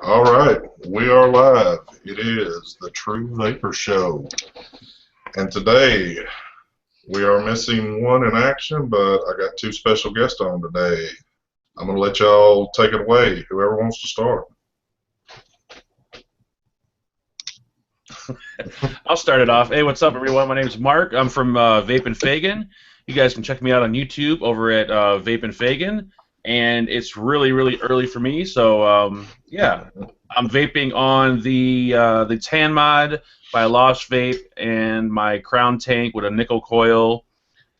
All right, we are live. It is the True Vapor Show. And today we are missing one in action, but I got two special guests on today. I'm going to let y'all take it away, whoever wants to start. I'll start it off. Hey, what's up, everyone? My name is Mark. I'm from VapnFagan. You guys can check me out on YouTube over at VapnFagan. And it's really, really early for me, so yeah. I'm vaping on the Tan Mod by Lost Vape and my Crown Tank with a nickel coil.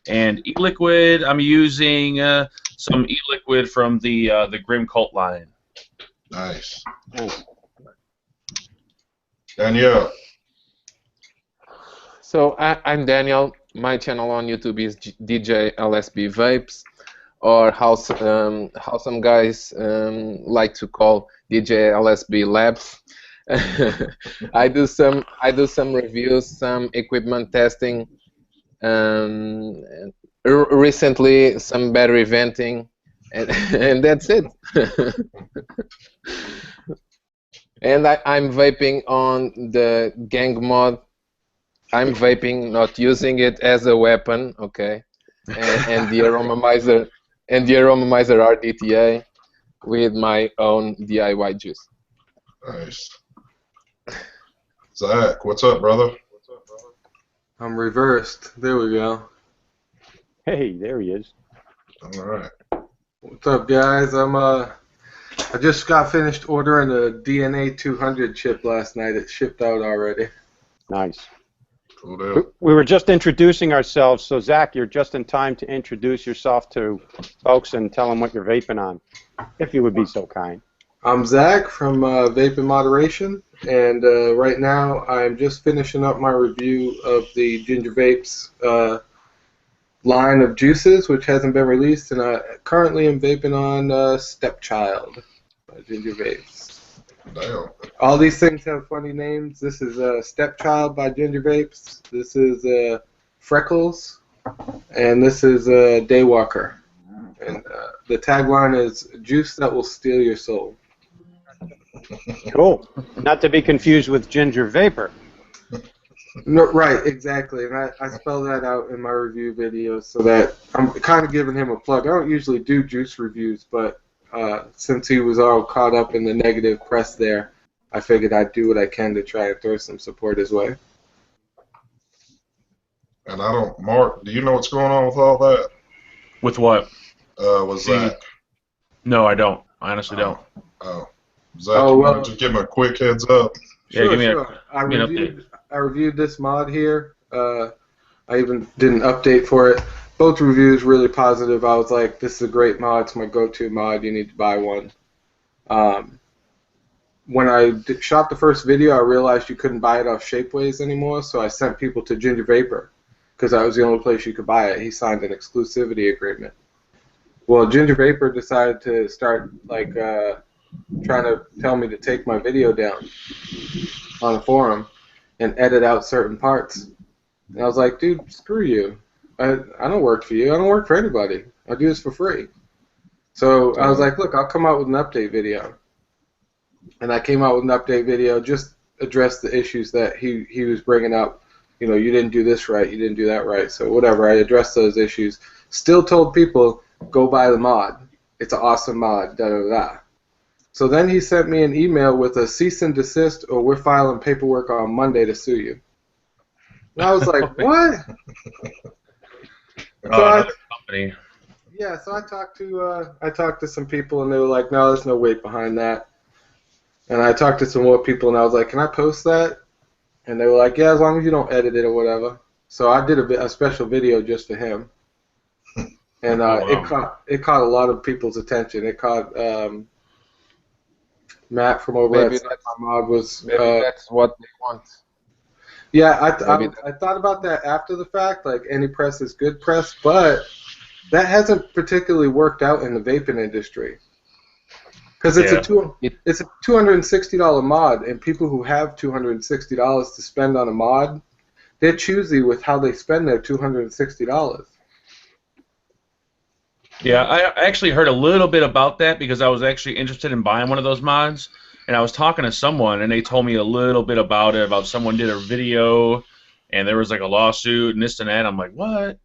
And e-liquid, I'm using some e-liquid from the Grim Cult line. Nice. Danielle. So I'm Daniel. My channel on YouTube is DJLsb Vapes, or how some guys like to call DJLsb Labs. I do some reviews, some equipment testing, recently some battery venting, and that's it. And I'm vaping on the gang mod. I'm vaping, not using it as a weapon, okay? And the aromizer RDTA with my own DIY juice. Nice. Zach, what's up, brother? I'm reversed. There we go. Hey, there he is. All right. What's up, guys? I just got finished ordering a DNA 200 chip last night. It shipped out already. Nice. Cool deal. We were just introducing ourselves, so Zach, you're just in time to introduce yourself to folks and tell them what you're vaping on, if you would be so kind. I'm Zach from Vaping Moderation, and right now I'm just finishing up my review of the Ginger Vapes line of juices, which hasn't been released, and I currently am vaping on Stepchild by Ginger Vapes. Damn. All these things have funny names. This is Stepchild by Ginger Vapes. This is Freckles, and this is Daywalker. And the tagline is "Juice that will steal your soul." Cool. Not to be confused with Ginger Vapor. No, right, exactly. And I spell that out in my review video so that I'm kind of giving him a plug. I don't usually do juice reviews, but since he was all caught up in the negative press there, I figured I'd do what I can to try and throw some support his way. And Mark, do you know what's going on with all that? With what? With Zach? No, I don't. I honestly don't. Oh. Zach, you wanted to give him a quick heads up? Yeah, give me sure. an update. I reviewed this mod here. I even did an update for it. Both reviews really positive. I was like, this is a great mod. It's my go-to mod. You need to buy one. When I shot the first video, I realized you couldn't buy it off Shapeways anymore, so I sent people to Ginger Vapor because that was the only place you could buy it. He signed an exclusivity agreement. Well, Ginger Vapor decided to start like trying to tell me to take my video down on a forum and edit out certain parts. And I was like, dude, screw you. I don't work for you. I don't work for anybody. I do this for free. So I was like, look, I'll come out with an update video. And I came out with an update video, just addressed the issues that he was bringing up. You know, you didn't do this right, you didn't do that right. So whatever, I addressed those issues. Still told people, go buy the mod. It's an awesome mod, da-da-da. So then he sent me an email with a cease and desist, or we're filing paperwork on Monday to sue you. And I was like, what? Another company. Yeah, so I talked to some people, and they were like, no, there's no weight behind that. And I talked to some more people, and I was like, can I post that? And they were like, yeah, as long as you don't edit it or whatever. So I did a special video just for him. And it caught a lot of people's attention. It caught Matt from over at my mod was. Maybe that's what they want. Yeah, I thought about that after the fact. Like, any press is good press, but that hasn't particularly worked out in the vaping industry. Because it's a $260 mod, and people who have $260 to spend on a mod, they're choosy with how they spend their $260. Yeah, I actually heard a little bit about that because I was actually interested in buying one of those mods, and I was talking to someone, and they told me a little bit about it, about someone did a video, and there was like a lawsuit and this and that. I'm like, what?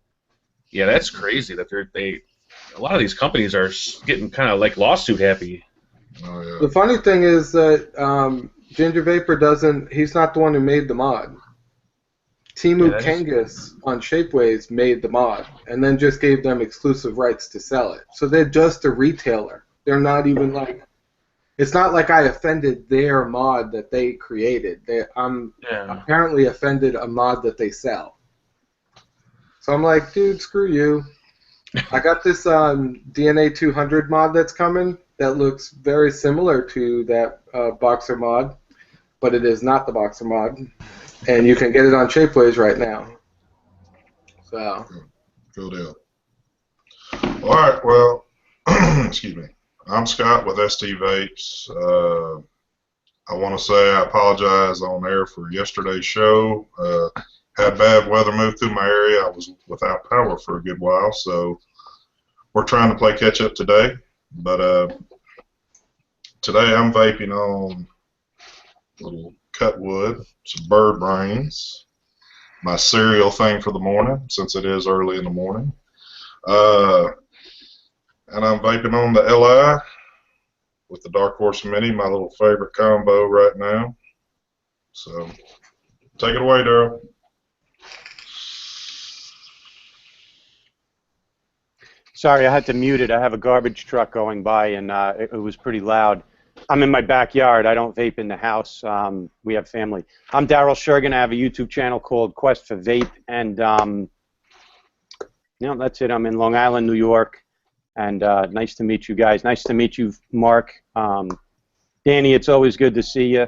Yeah, that's crazy that a lot of these companies are getting kind of like lawsuit happy. Oh yeah. The funny thing is that Ginger Vapor doesn't. He's not the one who made the mod. Timu Yeah, Kangas on Shapeways made the mod, and then just gave them exclusive rights to sell it. So they're just a retailer. They're not even like. It's not like I offended their mod that they created. I'm apparently offended a mod that they sell. So I'm like, dude, screw you. I got this DNA 200 mod that's coming that looks very similar to that Boxer mod, but it is not the Boxer mod, and you can get it on Shapeways right now. So. Cool deal. All right, well, excuse me. I'm Scott with SD Vapes. I want to say I apologize on air for yesterday's show. Had bad weather move through my area. I was without power for a good while, so we're trying to play catch up today. But today I'm vaping on a little cut wood, some bird brains, my cereal thing for the morning since it is early in the morning. And I'm vaping on the LI with the Dark Horse Mini, my little favorite combo right now. So take it away, Daryl. Sorry, I had to mute it. I have a garbage truck going by, and it was pretty loud. I'm in my backyard. I don't vape in the house. We have family. I'm Daryl Shergan. I have a YouTube channel called Quest for Vape, and you know, that's it. I'm in Long Island, New York, and nice to meet you guys. Nice to meet you, Mark. Danny, it's always good to see you.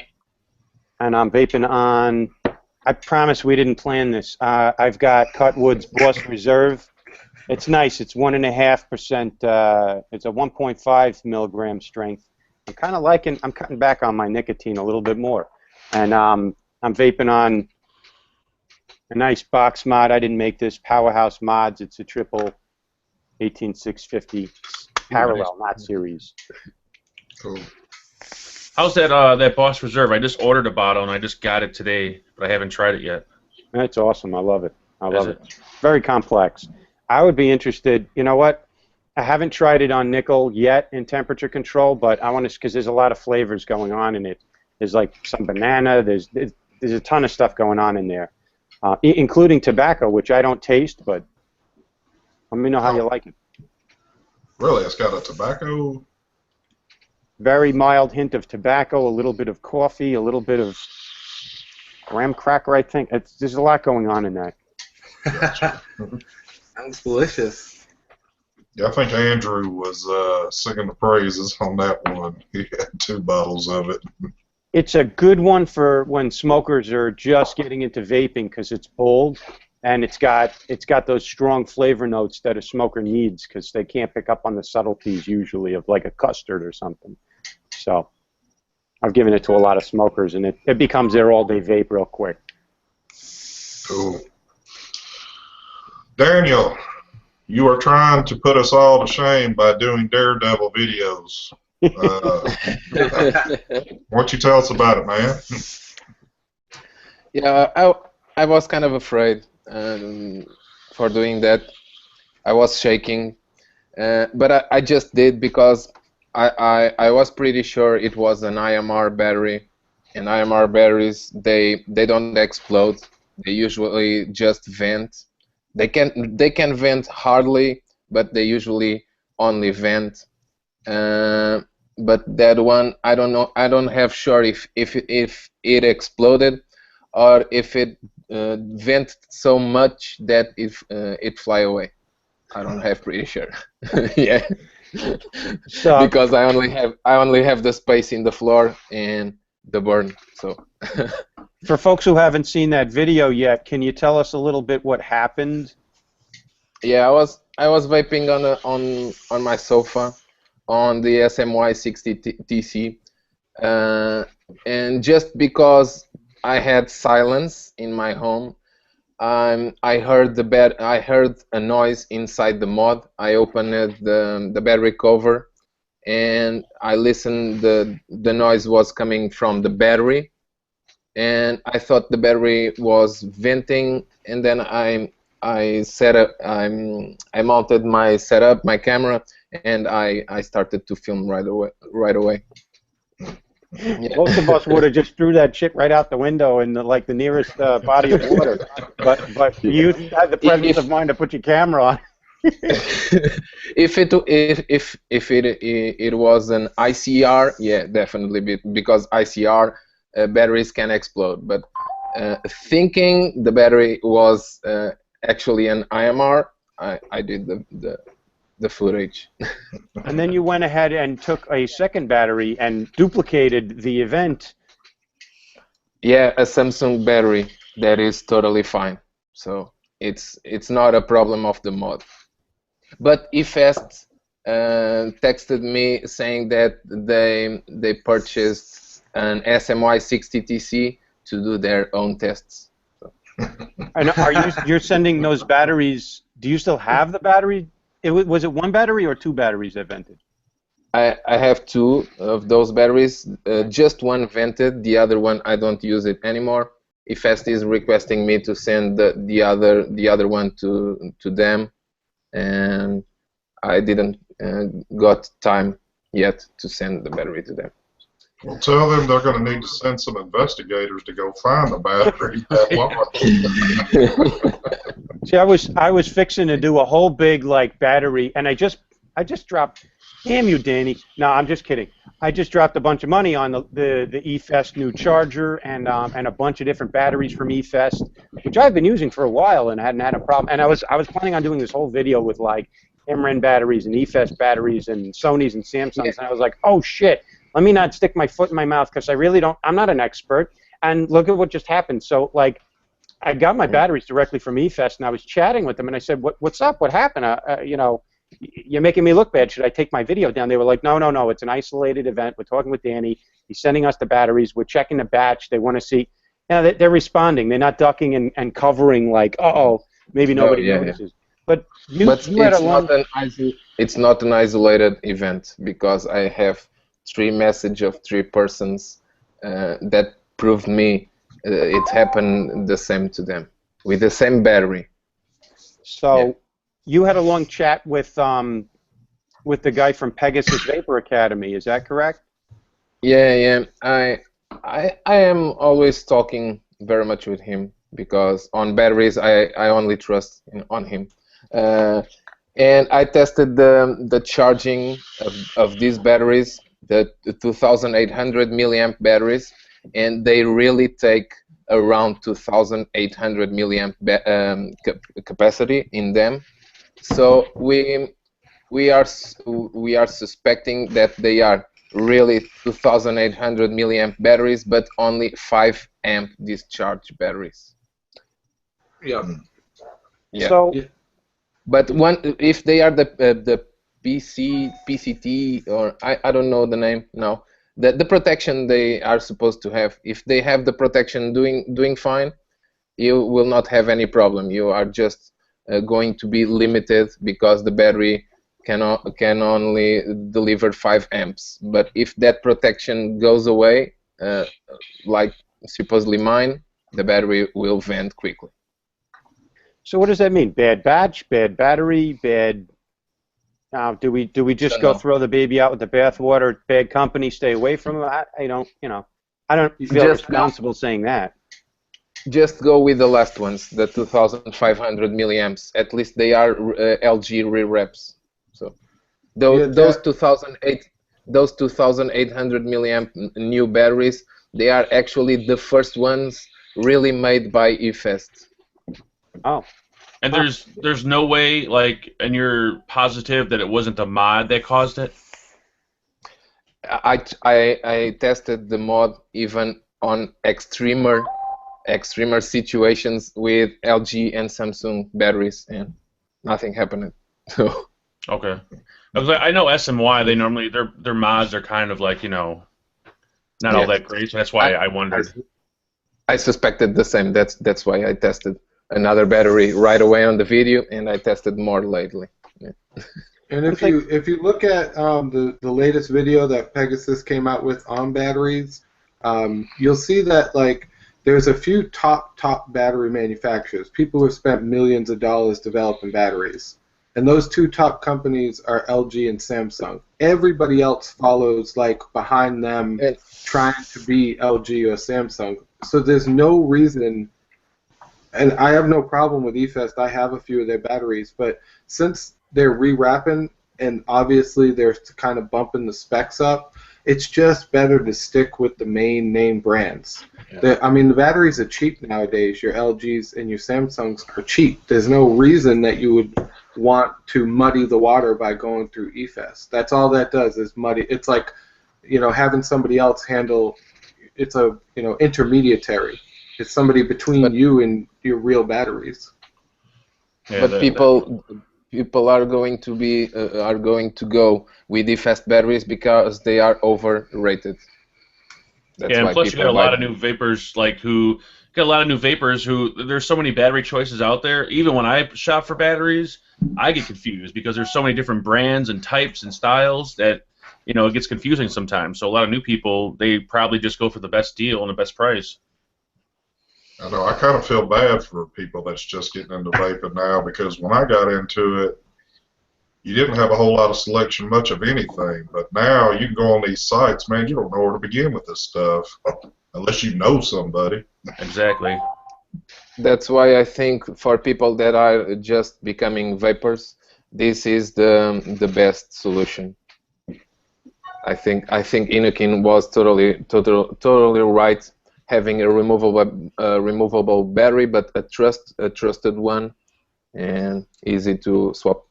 And I'm vaping on. I promise we didn't plan this. I've got Cutwood's Boss Reserve. It's nice. It's 1.5%. It's a 1.5 milligram strength. I'm kind of liking. I'm cutting back on my nicotine a little bit more, and I'm vaping on a nice box mod. I didn't make this. Powerhouse Mods. It's a triple 18650 parallel, not series. Cool. How's that that Boss Reserve? I just ordered a bottle and I just got it today, but I haven't tried it yet. That's awesome. I love it. I love Is it. Very complex. I would be interested. You know what? I haven't tried it on nickel yet in temperature control, but I want to, because there's a lot of flavors going on in it. There's like some banana. There's a ton of stuff going on in there, including tobacco, which I don't taste, but let me know how you like it. Really? It's got a tobacco? Very mild hint of tobacco, a little bit of coffee, a little bit of graham cracker, I think. There's a lot going on in that. Gotcha. Sounds delicious. Yeah, I think Andrew was singing the praises on that one. He had 2 bottles of it. It's a good one for when smokers are just getting into vaping because it's bold and it's got those strong flavor notes that a smoker needs because they can't pick up on the subtleties usually of like a custard or something. So I've given it to a lot of smokers and it becomes their all-day vape real quick. Cool. Daniel, you are trying to put us all to shame by doing Daredevil videos. Why don't you tell us about it, man? Yeah, I was kind of afraid for doing that. I was shaking, but I just did because I was pretty sure it was an IMR battery, and IMR batteries they don't explode. They usually just vent. They can vent hardly, but they usually only vent. But that one, I don't know. I don't have sure if it exploded or if it vent so much that it fly away. I don't have pretty sure. Yeah. So, because I only have the space in the floor and the burn. So. For folks who haven't seen that video yet, can you tell us a little bit what happened? Yeah, I was vaping on my sofa on the SMY 60 TC, and just because I had silence in my home, I heard I heard a noise inside the mod. I opened the battery cover, and I listened. The noise was coming from the battery, and I thought the battery was venting. And then I set up. I mounted my setup, my camera, and I started to film right away. Yeah. Most of us would have just threw that shit right out the window in like the nearest body of water. But you had the presence of mind to put your camera on. If it was an ICR, yeah, definitely, because ICR batteries can explode. But thinking the battery was actually an IMR, I did the footage. And then you went ahead and took a second battery and duplicated the event. Yeah, a Samsung battery that is totally fine. So it's not a problem of the mod. But eFest texted me saying that they purchased an SMY 60TC to do their own tests. So. And you're sending those batteries? Do you still have the battery? Was it one battery or two batteries that vented? I have two of those batteries. Just one vented. The other one, I don't use it anymore. eFest is requesting me to send the other one to them, and I didn't got time yet to send the battery to them. Well, tell them they're going to need to send some investigators to go find the battery. See, I was fixing to do a whole big like battery, and I just dropped. Damn you, Danny! No, I'm just kidding. I just dropped a bunch of money on the eFest new charger and a bunch of different batteries from eFest, which I've been using for a while and hadn't had a problem. And I was planning on doing this whole video with like MREN batteries and eFest batteries and Sony's and Samsung's, and I was like, oh shit, let me not stick my foot in my mouth because I really don't. I'm not an expert. And look at what just happened. So like. I got my batteries directly from eFest, and I was chatting with them, and I said, "What's up? What happened? You know, you're making me look bad. Should I take my video down?" They were like, "No. It's an isolated event. We're talking with Danny. He's sending us the batteries. We're checking the batch. They want to see." Yeah, they're responding. They're not ducking and covering like, "Uh-oh, maybe nobody notices." Yeah. But you had a long. It's not an isolated event because I have 3 messages of 3 persons that proved me. It happened the same to them with the same battery. So, you had a long chat with the guy from Pegasus Vapor Academy. Is that correct? Yeah. I am always talking very much with him because on batteries I only trust on him. And I tested the charging of these batteries, the 2,800 milliamp batteries. And they really take around 2,800 milliamp capacity in them. So we are suspecting that they are really 2,800 milliamp batteries, but only 5 amp discharge batteries. Yeah. So, but if they are the PCT or I don't know the name now. The protection they are supposed to have, if they have the protection doing fine, you will not have any problem. You are just going to be limited because the battery can only deliver 5 amps. But if that protection goes away, like supposedly mine, the battery will vent quickly. So what does that mean? Bad batch, bad battery, bad. Do we just go throw the baby out with the bathwater? Bad company, stay away from it. I don't feel responsible saying that. Just go with the last ones, the 2,500 milliamps. At least they are LG re-reps. So those 2,800 milliamp new batteries, they are actually the first ones really made by eFest. Oh. And there's no way, like, and you're positive that it wasn't the mod that caused it? I tested the mod even on extremer situations with LG and Samsung batteries, and nothing happened. Okay. I know SMY, they normally their mods are kind of like, you know, not all that great, so that's why I wondered. I suspected the same. That's why I tested. another battery right away on the video, and I tested more lately. Yeah. And if you look at the latest video that Pegasus came out with on batteries, you'll see that like there's a few top battery manufacturers, people who have spent millions of dollars developing batteries, and those two top companies are LG and Samsung. Everybody else follows like behind them, trying to be LG or Samsung. So there's no reason. And I have no problem with eFest. I have a few of their batteries, but since they're rewrapping and obviously they're kind of bumping the specs up, it's just better to stick with the main name brands. Yeah. I mean, the batteries are cheap nowadays. Your LGs and your Samsungs are cheap. There's no reason that you would want to muddy the water by going through eFest. That's all that does is muddy. It's like, having somebody else handle. It's a intermediary. It's somebody between you and your real batteries. Yeah, but people are going to go with eFest batteries because they are overrated. That's and plus you got a lot of new vapors who there's so many battery choices out there. Even when I shop for batteries, I get confused because there's so many different brands and types and styles that it gets confusing sometimes. So a lot of new people, they probably just go for the best deal and the best price. I know, I kind of feel bad for people that's just getting into vaping now, because when I got into it, you didn't have a whole lot of selection, much of anything. But now you can go on these sites, man, you don't know where to begin with this stuff unless you know somebody. Exactly. That's why I think for people that are just becoming vapors, this is the best solution. I think Inokin was totally right. Having a removable battery, but a trusted one, and easy to swap.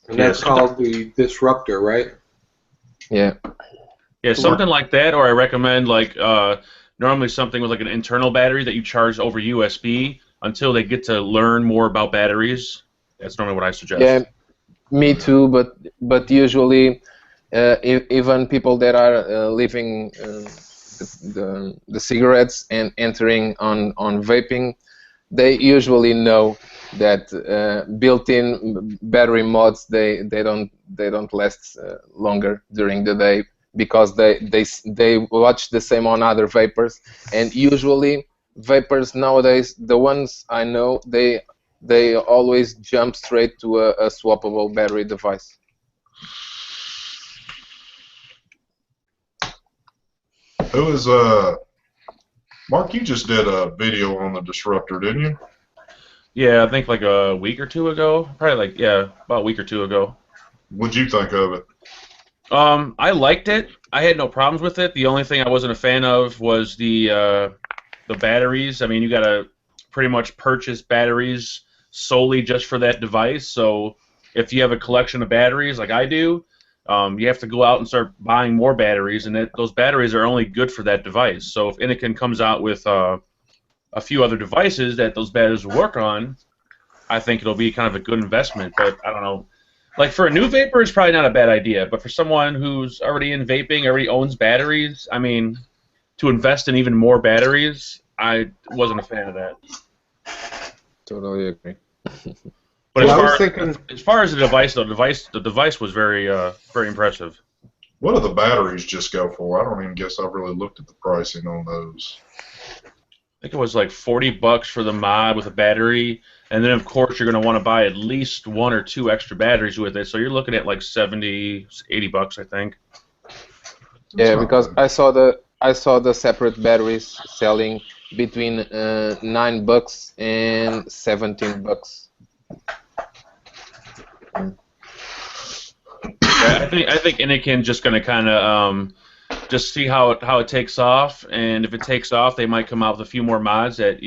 And that's called the disruptor, right? Yeah. Yeah, something like that, or I recommend like normally something with like an internal battery that you charge over USB until they get to learn more about batteries. That's normally what I suggest. Yeah, me too. But usually, even people that are leaving. The cigarettes and entering on vaping, they usually know that built-in battery mods they don't last longer during the day, because they watch the same on other vapors, and usually vapors nowadays, the ones I know, they always jump straight to a swappable battery device. Who is Mark? You just did a video on the disruptor, didn't you? Yeah, I think like a week or two ago. Probably about a week or two ago. What'd you think of it? I liked it. I had no problems with it. The only thing I wasn't a fan of was the batteries. I mean, you gotta pretty much purchase batteries solely just for that device. So if you have a collection of batteries like I do, you have to go out and start buying more batteries, and those batteries are only good for that device. So if Inokin comes out with a few other devices that those batteries will work on, I think it'll be kind of a good investment. But I don't know. Like for a new vapor, it's probably not a bad idea. But for someone who's already in vaping, already owns batteries, I mean, to invest in even more batteries, I wasn't a fan of that. Totally agree. But as far as the device, though, the device was very impressive. What do the batteries just go for? I don't even guess I've really looked at the pricing on those. I think it was like $40 for the mod with a battery, and then of course you're going to want to buy at least 1 or 2 extra batteries with it. So you're looking at like $70, $80, I think. Yeah, because I saw the separate batteries selling between $9 and $17. I think Inokin just going to kind of just see how it takes off, and if it takes off, they might come out with a few more mods that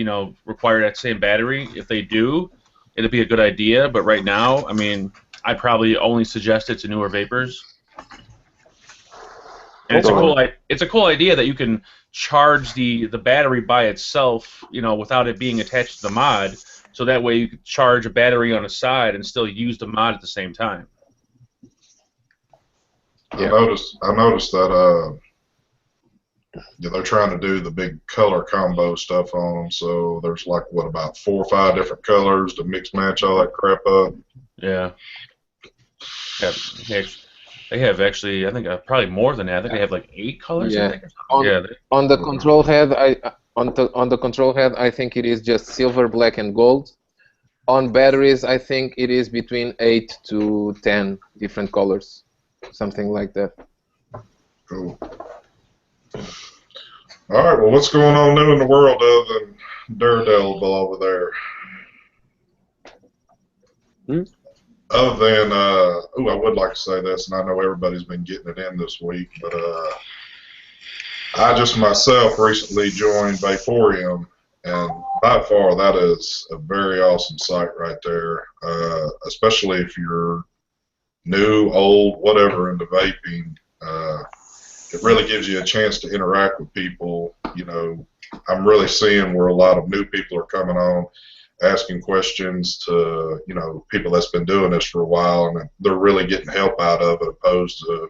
require that same battery. If they do, it'd be a good idea. But right now, I mean, I probably only suggest it to newer vapors. And it's a cool idea that you can charge the battery by itself, without it being attached to the mod. So that way you could charge a battery on the side and still use the mod at the same time. Yeah. I noticed that Yeah, they're trying to do the big color combo stuff on them, so there's like, what, about 4 or 5 different colors to mix match all that crap up. Yeah. They have actually, I think probably more than that. I think they have like 8 colors. I think, or On, yeah. on the control head, on the control head, I think it is just silver, black, and gold. On batteries, I think it is between 8 to 10 different colors, something like that. Cool. All right, well, what's going on new in the world other than Daredevil over there? Other than, I would like to say this, and I know everybody's been getting it in this week, but I just myself recently joined Vaporium, and by far that is a very awesome site right there, especially if you're new, old, whatever into vaping. It really gives you a chance to interact with people. You know, I'm really seeing where a lot of new people are coming on, asking questions to, you know, people that's been doing this for a while, and they're really getting help out of it, opposed to,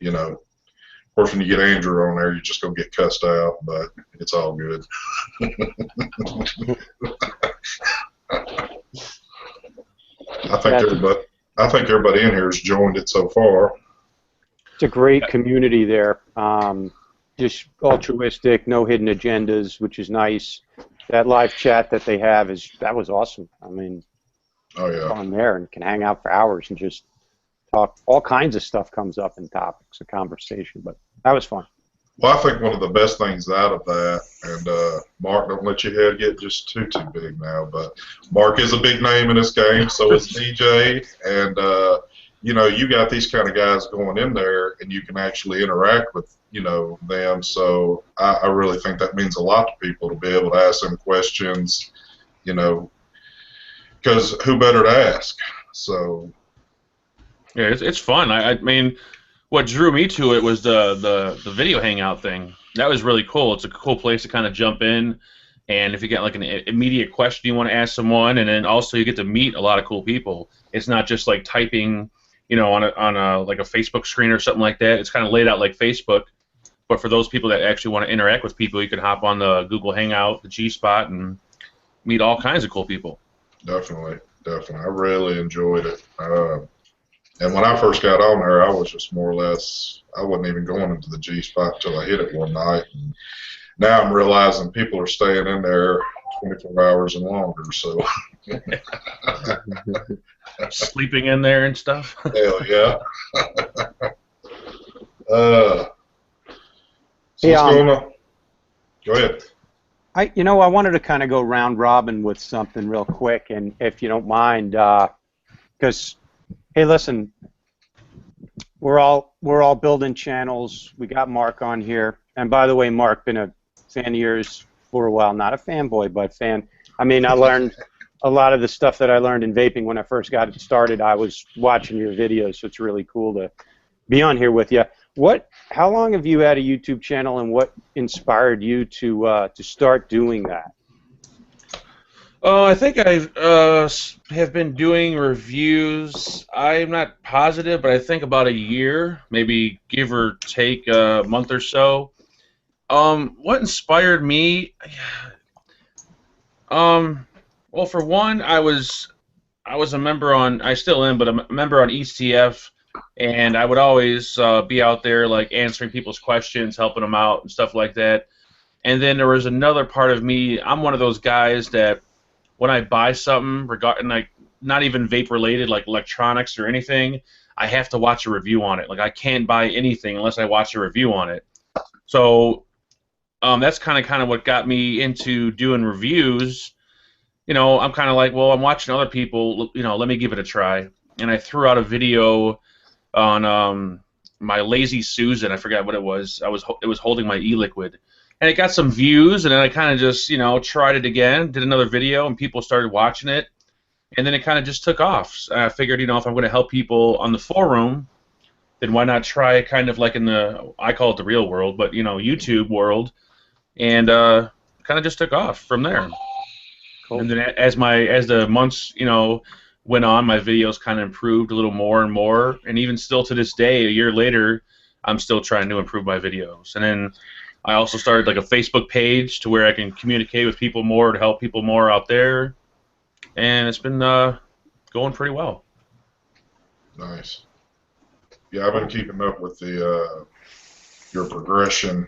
you know, of course, when you get Andrew on there, you're just going to get cussed out, but it's all good. I think everybody in here has joined it so far. It's a great community there. Just altruistic, no hidden agendas, which is nice. That live chat that they have that was awesome. I mean, oh yeah, on there and can hang out for hours and just talk. All kinds of stuff comes up in topics of conversation, but that was fun. Well, I think one of the best things out of that, and Mark, don't let your head get just too big now, but Mark is a big name in this game, so is DJ, and you know, you got these kind of guys going in there, and you can actually interact with, you know, them. So I really think that means a lot to people to be able to ask them questions, you know, because who better to ask? So yeah, it's fun. I mean, what drew me to it was the video hangout thing. That was really cool. It's a cool place to kind of jump in, and if you get like an immediate question you want to ask someone, and then also you get to meet a lot of cool people. It's not just like typing, you know, on a like a Facebook screen or something like that. It's kind of laid out like Facebook, but for those people that actually want to interact with people, you can hop on the Google Hangout, the G Spot, and meet all kinds of cool people. Definitely. I really enjoyed it. And when I first got on there, I was just more or less, I wasn't even going into the G Spot until I hit it one night. And now I'm realizing people are staying in there 24 hours and longer. So sleeping in there and stuff. Hell yeah. So what's going on? Go ahead. I wanted to kind of go round robin with something real quick, and if you don't mind, because hey, listen, we're all building channels. We got Mark on here, and by the way, Mark, been a fan of yours for a while. Not a fanboy, but fan. I mean, I learned a lot of the stuff that I learned in vaping when I first got it started. I was watching your videos, so it's really cool to be on here with you. How long have you had a YouTube channel, and what inspired you to start doing that? I think I have been doing reviews. I'm not positive, but I think about a year, maybe give or take a month or so. What inspired me? Well, for one, I was a member on, I still am, but I'm a member on ECF, and I would always be out there like answering people's questions, helping them out, and stuff like that. And then there was another part of me. I'm one of those guys that when I buy something, regarding like not even vape related, like electronics or anything, I have to watch a review on it. Like I can't buy anything unless I watch a review on it. So that's kind of what got me into doing reviews. You know, I'm kind of like, well, I'm watching other people. You know, let me give it a try. And I threw out a video on my Lazy Susan. I forgot what it was. It was holding my e-liquid. And it got some views, and then I kind of just, you know, tried it again, did another video, and people started watching it, and then it kind of just took off. I figured, you know, if I'm going to help people on the forum, then why not try kind of like in the, I call it the real world, but, you know, YouTube world, and kind of just took off from there. Cool. And then as the months, you know, went on, my videos kind of improved a little more and more, and even still to this day, a year later, I'm still trying to improve my videos. And then I also started like a Facebook page to where I can communicate with people more, to help people more out there, and it's been going pretty well. Nice. Yeah, I've been keeping up with the your progression.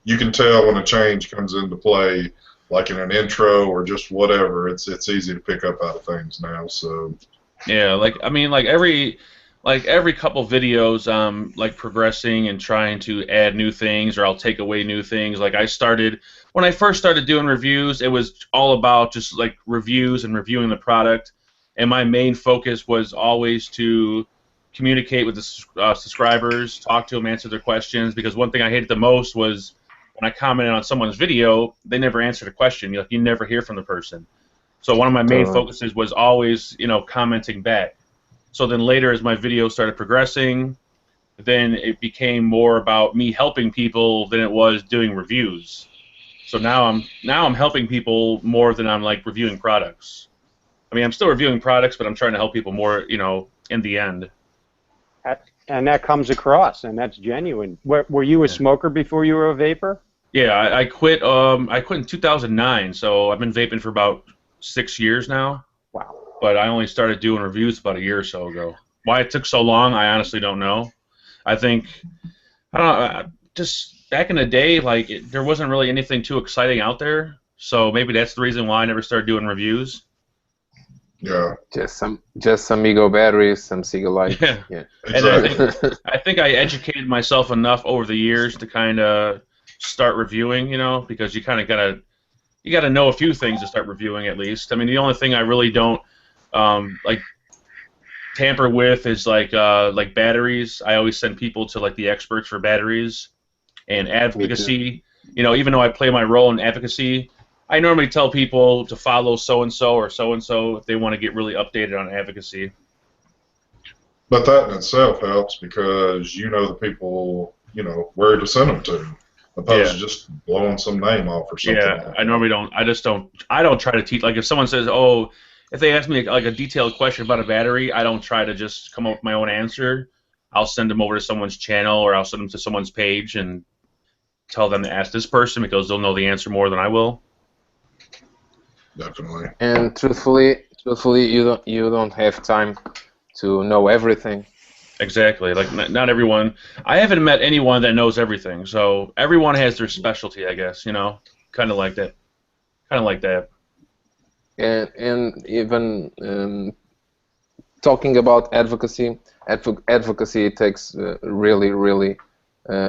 You can tell when a change comes into play, like in an intro or just whatever. It's easy to pick up out of things now. So yeah, like I mean, like every couple videos, like progressing and trying to add new things, or I'll take away new things. Like when I first started doing reviews, it was all about just like reviews and reviewing the product, and my main focus was always to communicate with the subscribers, talk to them, answer their questions. Because one thing I hated the most was when I commented on someone's video, they never answered a question. You never hear from the person. So one of my main focuses was always, commenting back. So then later, as my videos started progressing, then it became more about me helping people than it was doing reviews. So now I'm helping people more than I'm like reviewing products. I mean, I'm still reviewing products, but I'm trying to help people more, in the end. And that comes across, and that's genuine. Were you a smoker before you were a vapor? Yeah, I quit. I quit in 2009, so I've been vaping for about 6 years now. Wow. But I only started doing reviews about a year or so ago. Why it took so long, I honestly don't know. I don't know. Just back in the day, like there wasn't really anything too exciting out there, so maybe that's the reason why I never started doing reviews. yeah, Just some ego batteries, some Cigalite. Yeah. exactly. And I think I educated myself enough over the years to kind of start reviewing, because you kind of gotta know a few things to start reviewing at least. I mean, the only thing I really don't like tamper with is like batteries. I always send people to like the experts for batteries and advocacy. Even though I play my role in advocacy, I normally tell people to follow so-and-so or so-and-so if they want to get really updated on advocacy. But that in itself helps because you know the people, where to send them to, opposed to just blowing some name off or something. Yeah, like that. I normally don't. I don't try to teach. Like if someone says, "Oh," if they ask me like a detailed question about a battery, I don't try to just come up with my own answer. I'll send them over to someone's channel or I'll send them to someone's page and tell them to ask this person because they'll know the answer more than I will. Definitely. And truthfully, you don't have time to know everything. Exactly. Like not everyone. I haven't met anyone that knows everything. So everyone has their specialty, I guess. Kind of like that. And even talking about advocacy takes really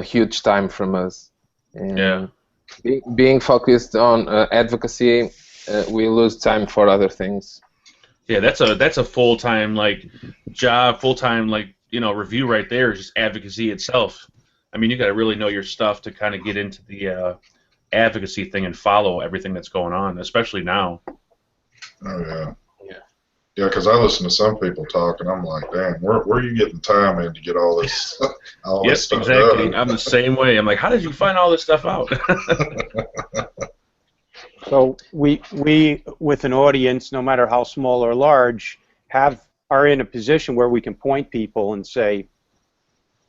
huge time from us. And Yeah. Being focused on advocacy, we lose time for other things. Yeah, that's a full-time job, full-time review right there is just advocacy itself. I mean, you got to really know your stuff to kind of get into the advocacy thing and follow everything that's going on, especially now. Oh yeah. Yeah. Yeah, because I listen to some people talk, and I'm like, damn, where are you getting time in to get all this? Yes, stuff exactly. done? I'm the same way. I'm like, how did you find all this stuff out? So we with an audience, no matter how small or large, are in a position where we can point people and say,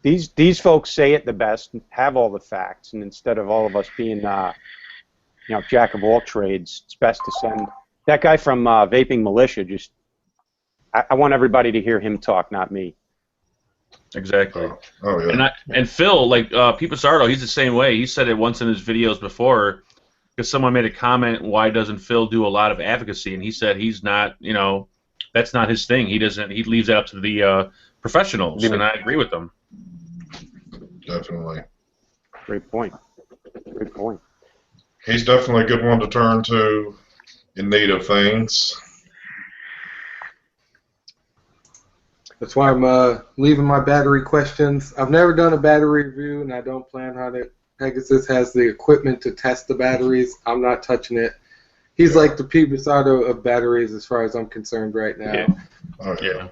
these folks say it the best, have all the facts, and instead of all of us being jack of all trades, it's best to send that guy from Vaping Militia. I want everybody to hear him talk, not me. Exactly. Oh yeah. And Phil, Pete Sardo, he's the same way. He said it once in his videos before. Because someone made a comment, why doesn't Phil do a lot of advocacy? And he said he's not, that's not his thing. He leaves that up to the professionals, and I agree with them. Definitely. Great point. He's definitely a good one to turn to in need of things. That's why I'm leaving my battery questions. I've never done a battery review, and I don't plan on it. Pegasus has the equipment to test the batteries. I'm not touching it. He's like the Pete Bisardo of batteries as far as I'm concerned right now. Yeah. Oh, Yeah.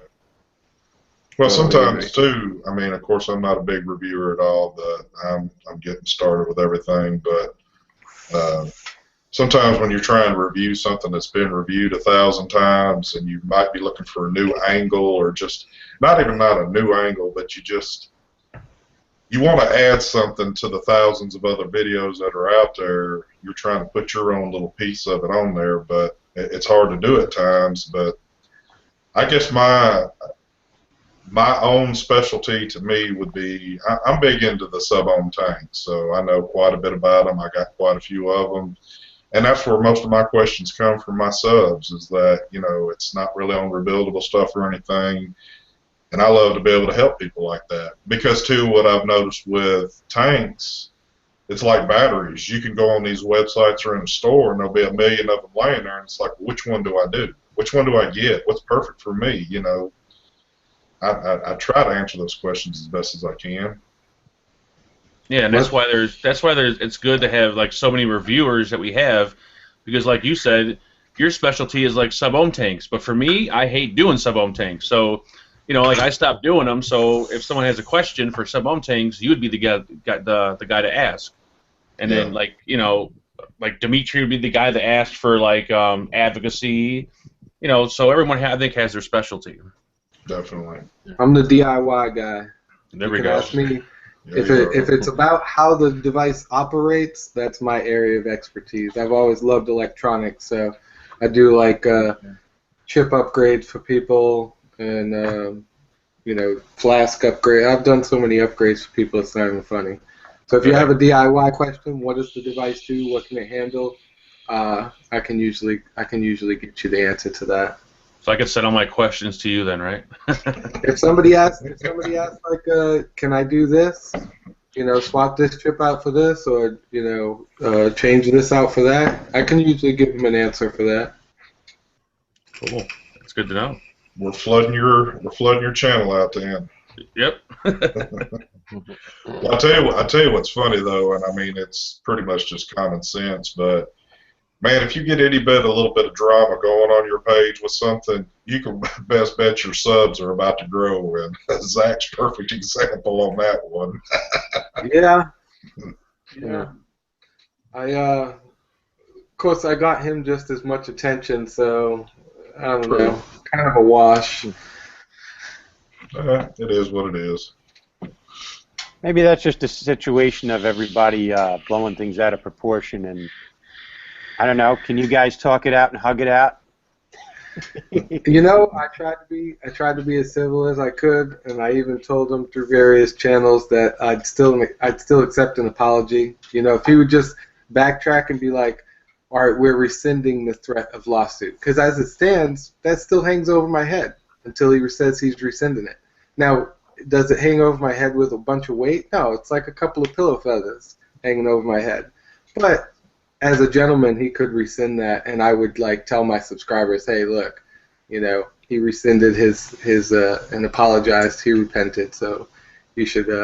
Well, sometimes too. I mean, of course, I'm not a big reviewer at all. But I'm getting started with everything. But sometimes when you're trying to review something that's been reviewed 1,000 times, and you might be looking for a new angle, or just not a new angle, but you want to add something to the thousands of other videos that are out there. You're trying to put your own little piece of it on there, but it's hard to do at times. But I guess my own specialty to me would be, I'm big into the sub-ohm tanks, so I know quite a bit about them. I got quite a few of them. And that's where most of my questions come from my subs, is that, you know, it's not really on rebuildable stuff or anything. And I love to be able to help people like that. Because, too, what I've noticed with tanks, it's like batteries. You can go on these websites or in a store, and there'll be a million of them laying there, and it's like, which one do I do? Which one do I get? What's perfect for me? You know, I try to answer those questions as best as I can. Yeah, and that's why it's good to have like so many reviewers that we have, because like you said, your specialty is like sub-ohm tanks. But for me, I hate doing sub-ohm tanks. So, you know, like I stopped doing them. So if someone has a question for sub-ohm tanks, you would be the guy to ask. And then like, you know, like Dimitri would be the guy that asked for like advocacy. You know, so everyone I think has their specialty. Definitely. I'm the DIY guy. There You we can go. ask me if it's about how the device operates. That's my area of expertise. I've always loved electronics, so I do like chip upgrades for people and you know, flask upgrade. I've done so many upgrades for people, it's not even funny. So if you have a DIY question, what does the device do? What can it handle? I can usually get you the answer to that. So I could send all my questions to you then, right? If somebody asks like, can I do this? You know, swap this chip out for this, or you know, change this out for that. I can usually give them an answer for that. Cool. That's good to know. We're flooding your channel out then. Yep. Well, I tell you what's funny though, and I mean it's pretty much just common sense, but man, if you get a little bit of drama going on your page with something, you can best bet your subs are about to grow, and Zach's perfect example on that one. Yeah. Yeah. Of course, I got him just as much attention, so I don't know, kind of a wash. It is what it is. Maybe that's just a situation of everybody blowing things out of proportion, and I don't know. Can you guys talk it out and hug it out? You know, I tried to be as civil as I could, and I even told him through various channels that I'd still accept an apology. You know, if he would just backtrack and be like, "All right, we're rescinding the threat of lawsuit," because as it stands, that still hangs over my head until he says he's rescinding it. Now, does it hang over my head with a bunch of weight? No, it's like a couple of pillow feathers hanging over my head. But as a gentleman, he could rescind that, and I would like tell my subscribers, "Hey, look, you know, he rescinded his and apologized. He repented, so you should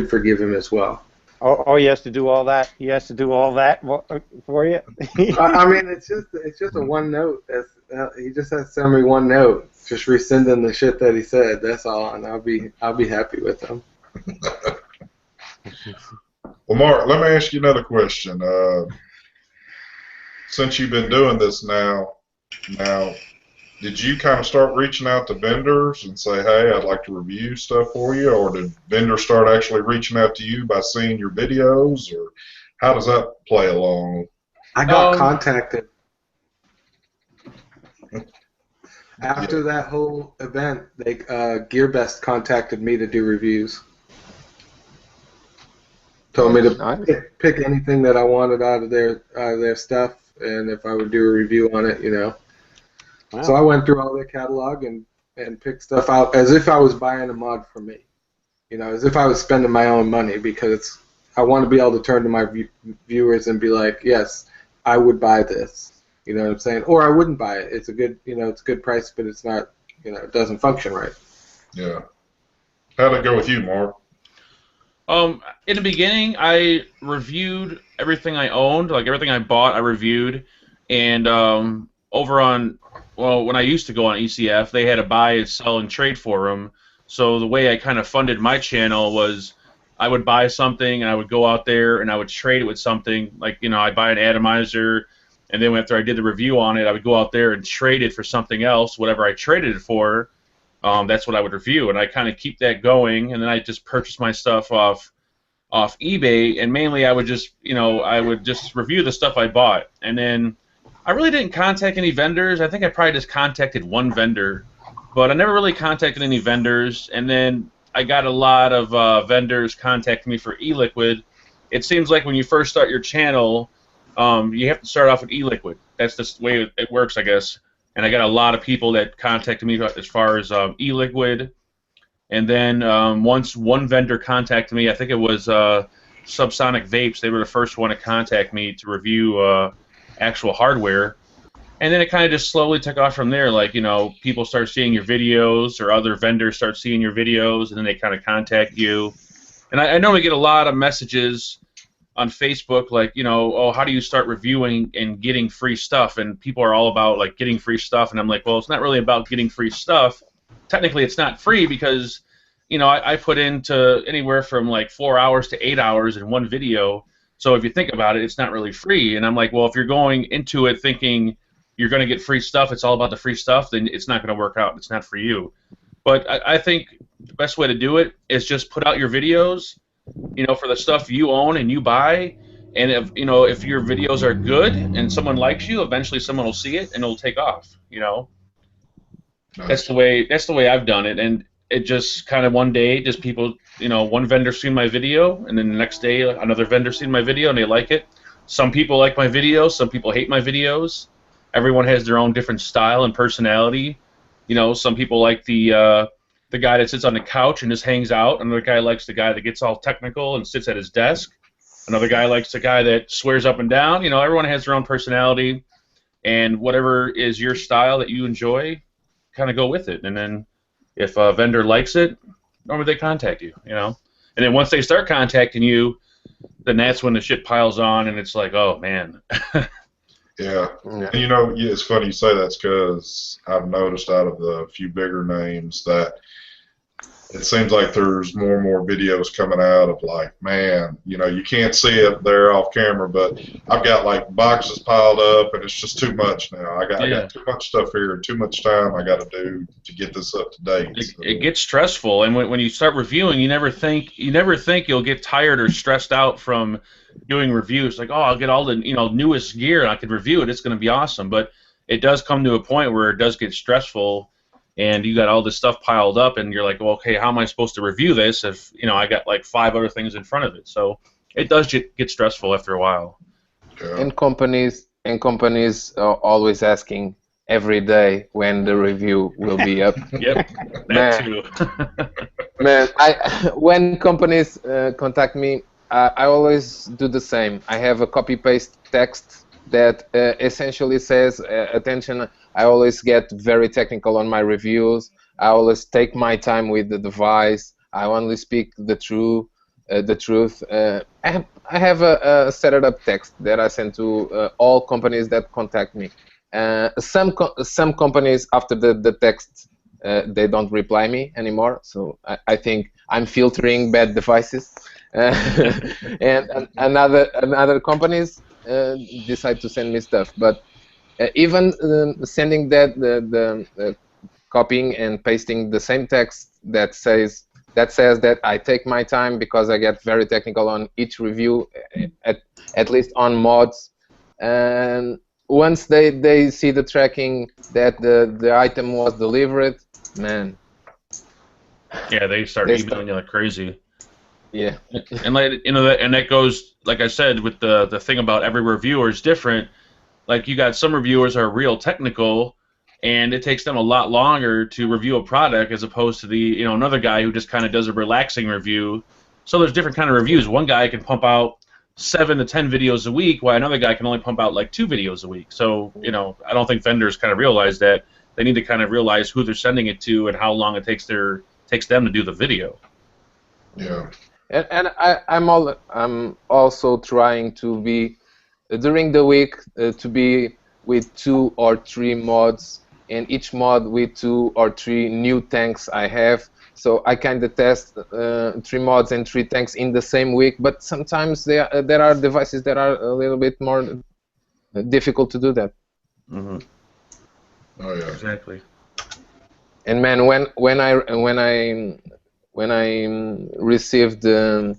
forgive him as well." Oh, he has to do all that. He has to do all that for you. I mean, it's just a one note. He just has to send me one note, just rescinding the shit that he said. That's all, and I'll be happy with him. Well, Mark, let me ask you another question. Since you've been doing this now, did you kind of start reaching out to vendors and say, "Hey, I'd like to review stuff for you," or did vendors start actually reaching out to you by seeing your videos, or how does that play along? I got contacted after that whole event. They GearBest contacted me to do reviews. Told me to pick anything that I wanted out of their stuff, and if I would do a review on it, you know. Wow. So I went through all their catalog and picked stuff out as if I was buying a mod for me, you know, as if I was spending my own money, because I want to be able to turn to my viewers and be like, yes, I would buy this, you know what I'm saying, or I wouldn't buy it. It's a good, you know, it's a good price, but it's not, you know, it doesn't function right. Yeah. How'd it go with you, Mark? In the beginning, I reviewed everything I owned, like everything I bought, I reviewed, and over on, well, when I used to go on ECF, they had a buy, sell, and trade forum. So the way I kind of funded my channel was I would buy something, and I would go out there, and I would trade it with something. Like, you know, I'd buy an atomizer, and then after I did the review on it, I would go out there and trade it for something else, whatever I traded it for, that's what I would review, and I kind of keep that going, and then I just purchase my stuff off eBay, and mainly I would just review the stuff I bought, and then I really didn't contact any vendors. I think I probably just contacted one vendor, but I never really contacted any vendors, and then I got a lot of vendors contacting me for e-liquid. It seems like when you first start your channel, you have to start off with e-liquid. That's the way it works, I guess. And I got a lot of people that contacted me as far as e-liquid. And then once one vendor contacted me, I think it was Subsonic Vapes. They were the first one to contact me to review actual hardware. And then it kind of just slowly took off from there. Like, people start seeing your videos, or other vendors start seeing your videos, and then they kind of contact you. And I normally get a lot of messages on Facebook, like, oh, how do you start reviewing and getting free stuff? And people are all about, like, getting free stuff. And I'm like, well, it's not really about getting free stuff. Technically, it's not free because, I put into anywhere from, like, 4 hours to 8 hours in one video. So if you think about it, it's not really free. And I'm like, well, if you're going into it thinking you're going to get free stuff, it's all about the free stuff, then it's not going to work out. It's not for you. But I think the best way to do it is just put out your videos, for the stuff you own and you buy. And if your videos are good and someone likes you, eventually someone will see it and it'll take off. Nice. That's the way I've done it. And it just kind of one day, just people, one vendor seen my video, and then the next day another vendor seen my video and they like it. Some people like my videos, some people hate my videos. Everyone has their own different style and personality. Some people like the guy that sits on the couch and just hangs out. Another guy likes the guy that gets all technical and sits at his desk. Another guy likes the guy that swears up and down. Everyone has their own personality, and whatever is your style that you enjoy, kind of go with it. And then if a vendor likes it, normally they contact you, And then once they start contacting you, then that's when the shit piles on, and it's like, oh, man. Yeah. And it's funny you say that's because I've noticed out of the few bigger names that it seems like there's more and more videos coming out of, like, man, you can't see it there off camera, but I've got, like, boxes piled up, and it's just too much now. I got too much stuff here and too much time I got to do to get this up to date. It gets stressful, and when you start reviewing, you never think you'll get tired or stressed out from doing reviews. Like, oh, I'll get all the newest gear and I can review it. It's going to be awesome. But it does come to a point where it does get stressful, and you got all this stuff piled up, and you're like, well, okay, how am I supposed to review this if I got like 5 other things in front of it? So it does get stressful after a while. Yeah. And companies are always asking every day when the review will be up. Yep, that too. Man, when companies contact me, I always do the same. I have a copy-paste text that essentially says, attention, I always get very technical on my reviews. I always take my time with the device. I only speak the truth. I have a set up text that I send to all companies that contact me. Some companies, after the text, they don't reply me anymore. So I think I'm filtering bad devices. And another companies decide to send me stuff, but even sending the copying and pasting the same text that says that I take my time because I get very technical on each review, at least on mods, and once they see the tracking that the item was delivered, man. Yeah, they start emailing you like crazy. Yeah, and that goes, like I said, with the thing about every reviewer is different. Like, you got some reviewers are real technical, and it takes them a lot longer to review a product as opposed to the another guy who just kind of does a relaxing review. So there's different kind of reviews. One guy can pump out 7 to 10 videos a week, while another guy can only pump out like 2 videos a week. So I don't think vendors kind of realize that. They need to kind of realize who they're sending it to and how long it takes them to do the video. Yeah. And I'm also trying to be during the week to be with 2 or 3 mods, and each mod with 2 or 3 new tanks I have. So I kind of test 3 mods and 3 tanks in the same week. But sometimes there are devices that are a little bit more difficult to do that. Mm-hmm. Oh yeah. Exactly. And man, when I received the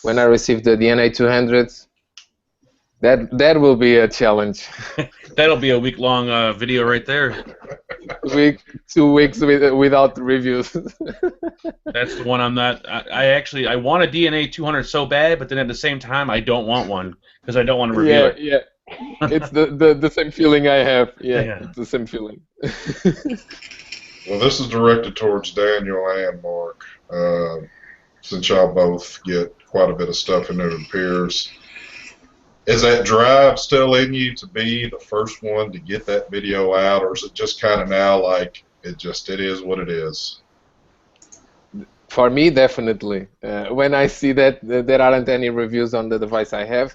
DNA 200, that will be a challenge. That'll be a week-long video right there. 2 weeks without reviews. That's the one I'm not. I want a DNA 200 so bad, but then at the same time I don't want one because I don't want to review it. Yeah. It's the same feeling I have. Yeah. It's the same feeling. Well, this is directed towards Daniel and Mark, since y'all both get quite a bit of stuff in there, it appears. Is that drive still in you to be the first one to get that video out, or is it just kind of now like it is what it is? For me, definitely. When I see that there aren't any reviews on the device I have,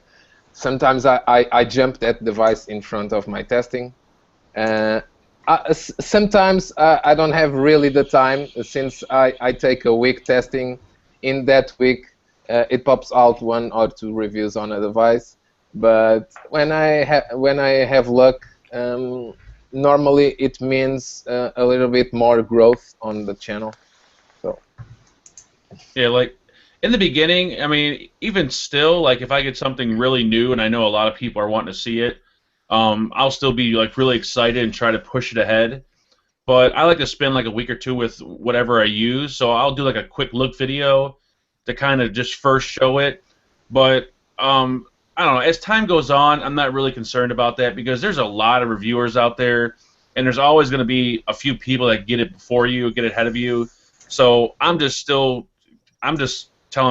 sometimes I jump that device in front of my testing. Sometimes I don't have really the time, since I take a week testing. In that week, it pops out 1 or 2 reviews on a device. But when I have luck, normally it means a little bit more growth on the channel. So. Yeah, like in the beginning, I mean, even still, like if I get something really new and I know a lot of people are wanting to see it, I'll still be like really excited and try to push it ahead. But I like to spend like a week or 2 with whatever I use, so I'll do like a quick look video to kind of just first show it. But I don't know, as time goes on, I'm not really concerned about that because there's a lot of reviewers out there, and there's always going to be a few people that get it before you, get it ahead of you. So I'm just telling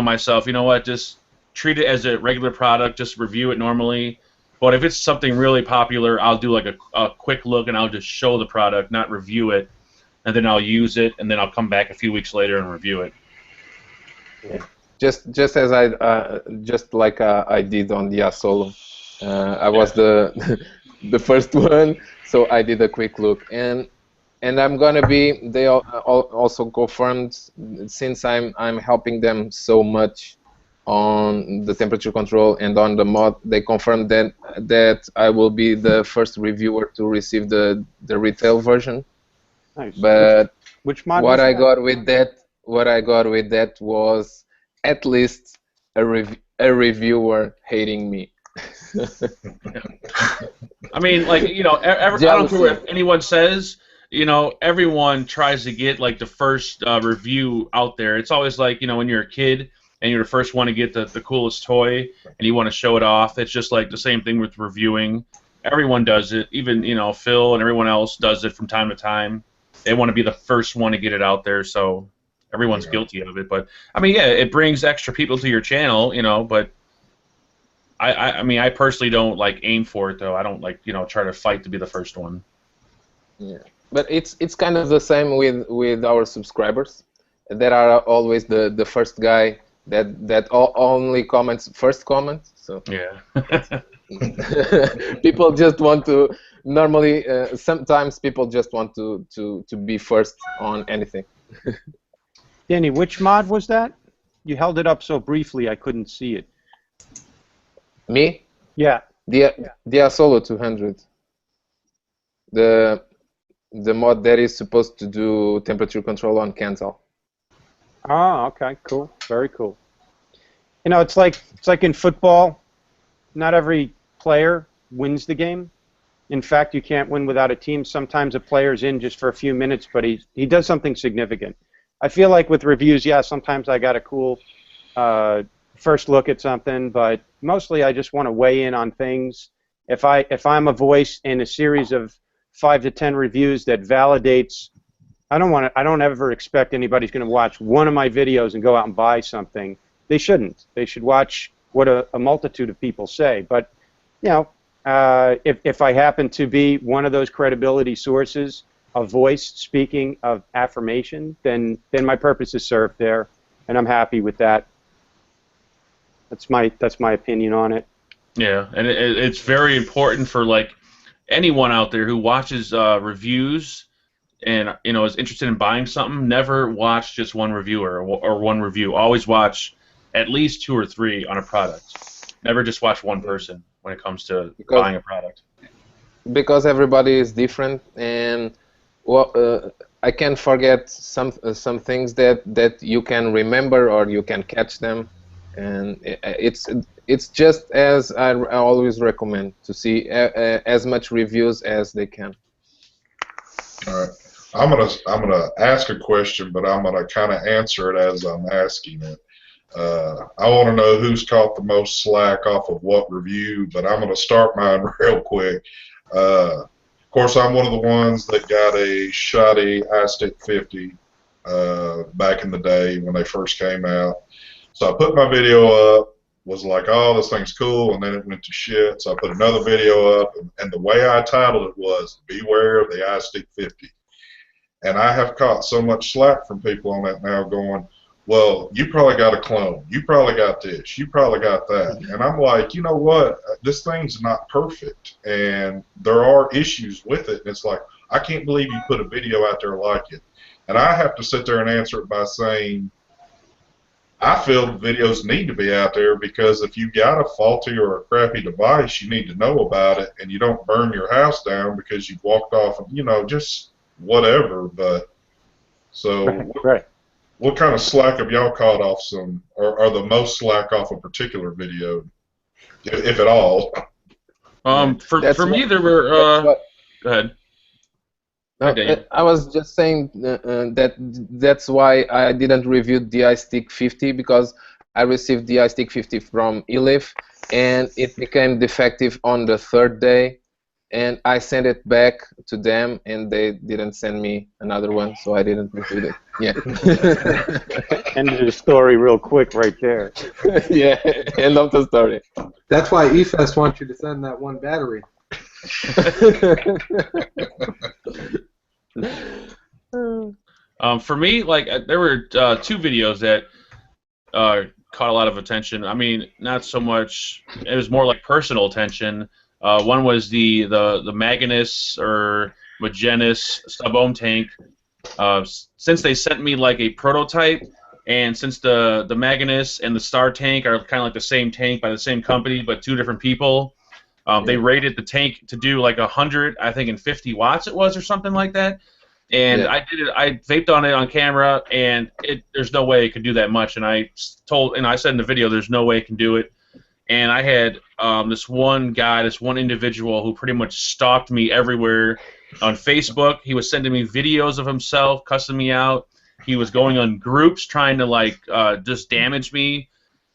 myself, you know what, just treat it as a regular product, just review it normally. But if it's something really popular, I'll do like a quick look and I'll just show the product, not review it, and then I'll use it, and then I'll come back a few weeks later and review it. Yeah. Just as I did on the Solo. I was the first one, so I did a quick look, and I'm gonna be. They also confirmed, since I'm helping them so much on the temperature control and on the mod. They confirmed that I will be the first reviewer to receive the retail version. Nice. But which mod? What I got with that was at least a reviewer hating me. I mean, like, you know, I don't care what anyone says. You know, everyone tries to get like the first review out there. It's always like, you know, when you're a kid and you're the first one to get the coolest toy and you want to show it off. It's just like the same thing with reviewing. Everyone does it. Even, you know, Phil and everyone else does it from time to time. They want to be the first one to get it out there, so everyone's guilty of it. But I mean, yeah, it brings extra people to your channel, you know. But I mean, I personally don't like aim for it though. I don't like, you know, try to fight to be the first one. Yeah, but it's kind of the same with our subscribers. There are always the first guy that only comments first comment. So yeah. People just want to. Normally, sometimes people just want to be first on anything. Danny, which mod was that? You held it up so briefly I couldn't see it. Me? Yeah. The Solo 200. The mod that is supposed to do temperature control on Cancel. Oh, okay, cool, very cool. You know, it's like in football. Not every player wins the game. In fact, you can't win without a team. Sometimes a player's in just for a few minutes, but he does something significant. I feel like with reviews, yeah, sometimes I got a cool first look at something, but mostly I just want to weigh in on things. If I'm a voice in a series of 5 to 10 reviews that validates, I don't ever expect anybody's going to watch one of my videos and go out and buy something. They shouldn't. They should watch what a multitude of people say. But you know, if I happen to be one of those credibility sources, a voice speaking of affirmation, then my purpose is served there, and I'm happy with that. That's my opinion on it. Yeah, and it's very important for like anyone out there who watches reviews and, you know, is interested in buying something. Never watch just one reviewer or one review. Always watch at least 2 or 3 on a product. Never just watch one person when it comes to buying a product. Because everybody is different, and I can forget some things that you can remember or you can catch them, and it's just as I always recommend to see as much reviews as they can. All right. I'm gonna ask a question, but I'm gonna kind of answer it as I'm asking it. I want to know who's caught the most slack off of what review, but I'm gonna start mine real quick. Of course, I'm one of the ones that got a shoddy iStick 50 back in the day when they first came out. So I put my video up, was like, oh, this thing's cool, and then it went to shit. So I put another video up, and the way I titled it was, beware of the iStick 50. And I have caught so much slack from people on that now going, well, you probably got a clone. You probably got this. You probably got that. And I'm like, you know what? This thing's not perfect. And there are issues with it. And it's like, I can't believe you put a video out there like it. And I have to sit there and answer it by saying, I feel videos need to be out there because if you got a faulty or a crappy device, you need to know about it, and you don't burn your house down because you've walked off of, you know, just whatever. But so right. What kind of slack have y'all caught off some, or are the most slack off a particular video, if at all? For me, there were. Go ahead. I was just saying that's why I didn't review the iStick 50, because I received the iStick 50 from eLif, and it became defective on the 3rd day, and I sent it back to them, and they didn't send me another one, so I didn't review it. Yeah. End of the story real quick right there. Yeah, end of the story. That's why eFest wants you to send that one battery. For me, like there were 2 videos that caught a lot of attention. I mean, not so much. It was more like personal attention. One was the Magnus or Magenus sub-ohm tank. Since they sent me like a prototype, and since the Magnus and the Star tank are kind of like the same tank by the same company but 2 different people, they rated the tank to do like 100, I think, and 50 watts it was or something like that. And I did it. I vaped on it on camera, and there's no way it could do that much. And I said in the video, there's no way it can do it. And I had this one guy, this one individual who pretty much stalked me everywhere on Facebook. He was sending me videos of himself, cussing me out. He was going on groups trying to like just damage me,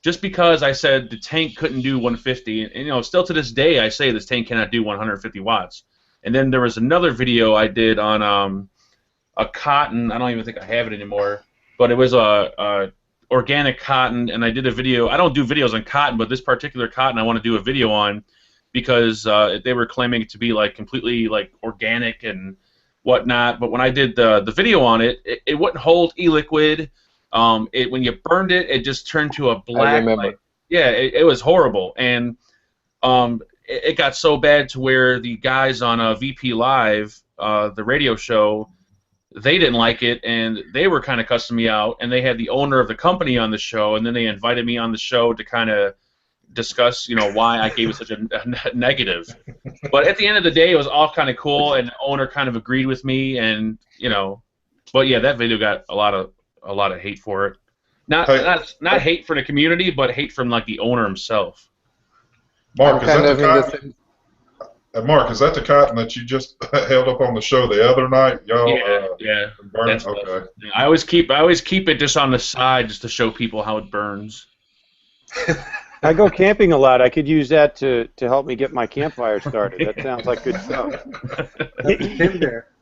just because I said the tank couldn't do 150. And you know, still to this day, I say this tank cannot do 150 watts. And then there was another video I did on a cotton. I don't even think I have it anymore, but it was a organic cotton, and I did a video. I don't do videos on cotton, but this particular cotton I want to do a video on because they were claiming it to be like completely like organic and whatnot. But when I did the video on it, it wouldn't hold e-liquid. When you burned it, it just turned to a black. I remember. Yeah, it was horrible, and it got so bad to where the guys on VP Live, the radio show, they didn't like it, and they were kind of cussing me out, and they had the owner of the company on the show, and then they invited me on the show to kind of discuss, you know, why I gave it such a negative. But at the end of the day, it was all kind of cool, and the owner kind of agreed with me, and you know, but yeah, that video got a lot of hate for it. Not hate for the community, but hate from like the owner himself. Mark, is that the cotton that you just held up on the show the other night? Y'all, yeah. Okay. I always keep it just on the side just to show people how it burns. I go camping a lot. I could use that to help me get my campfire started. That sounds like good stuff.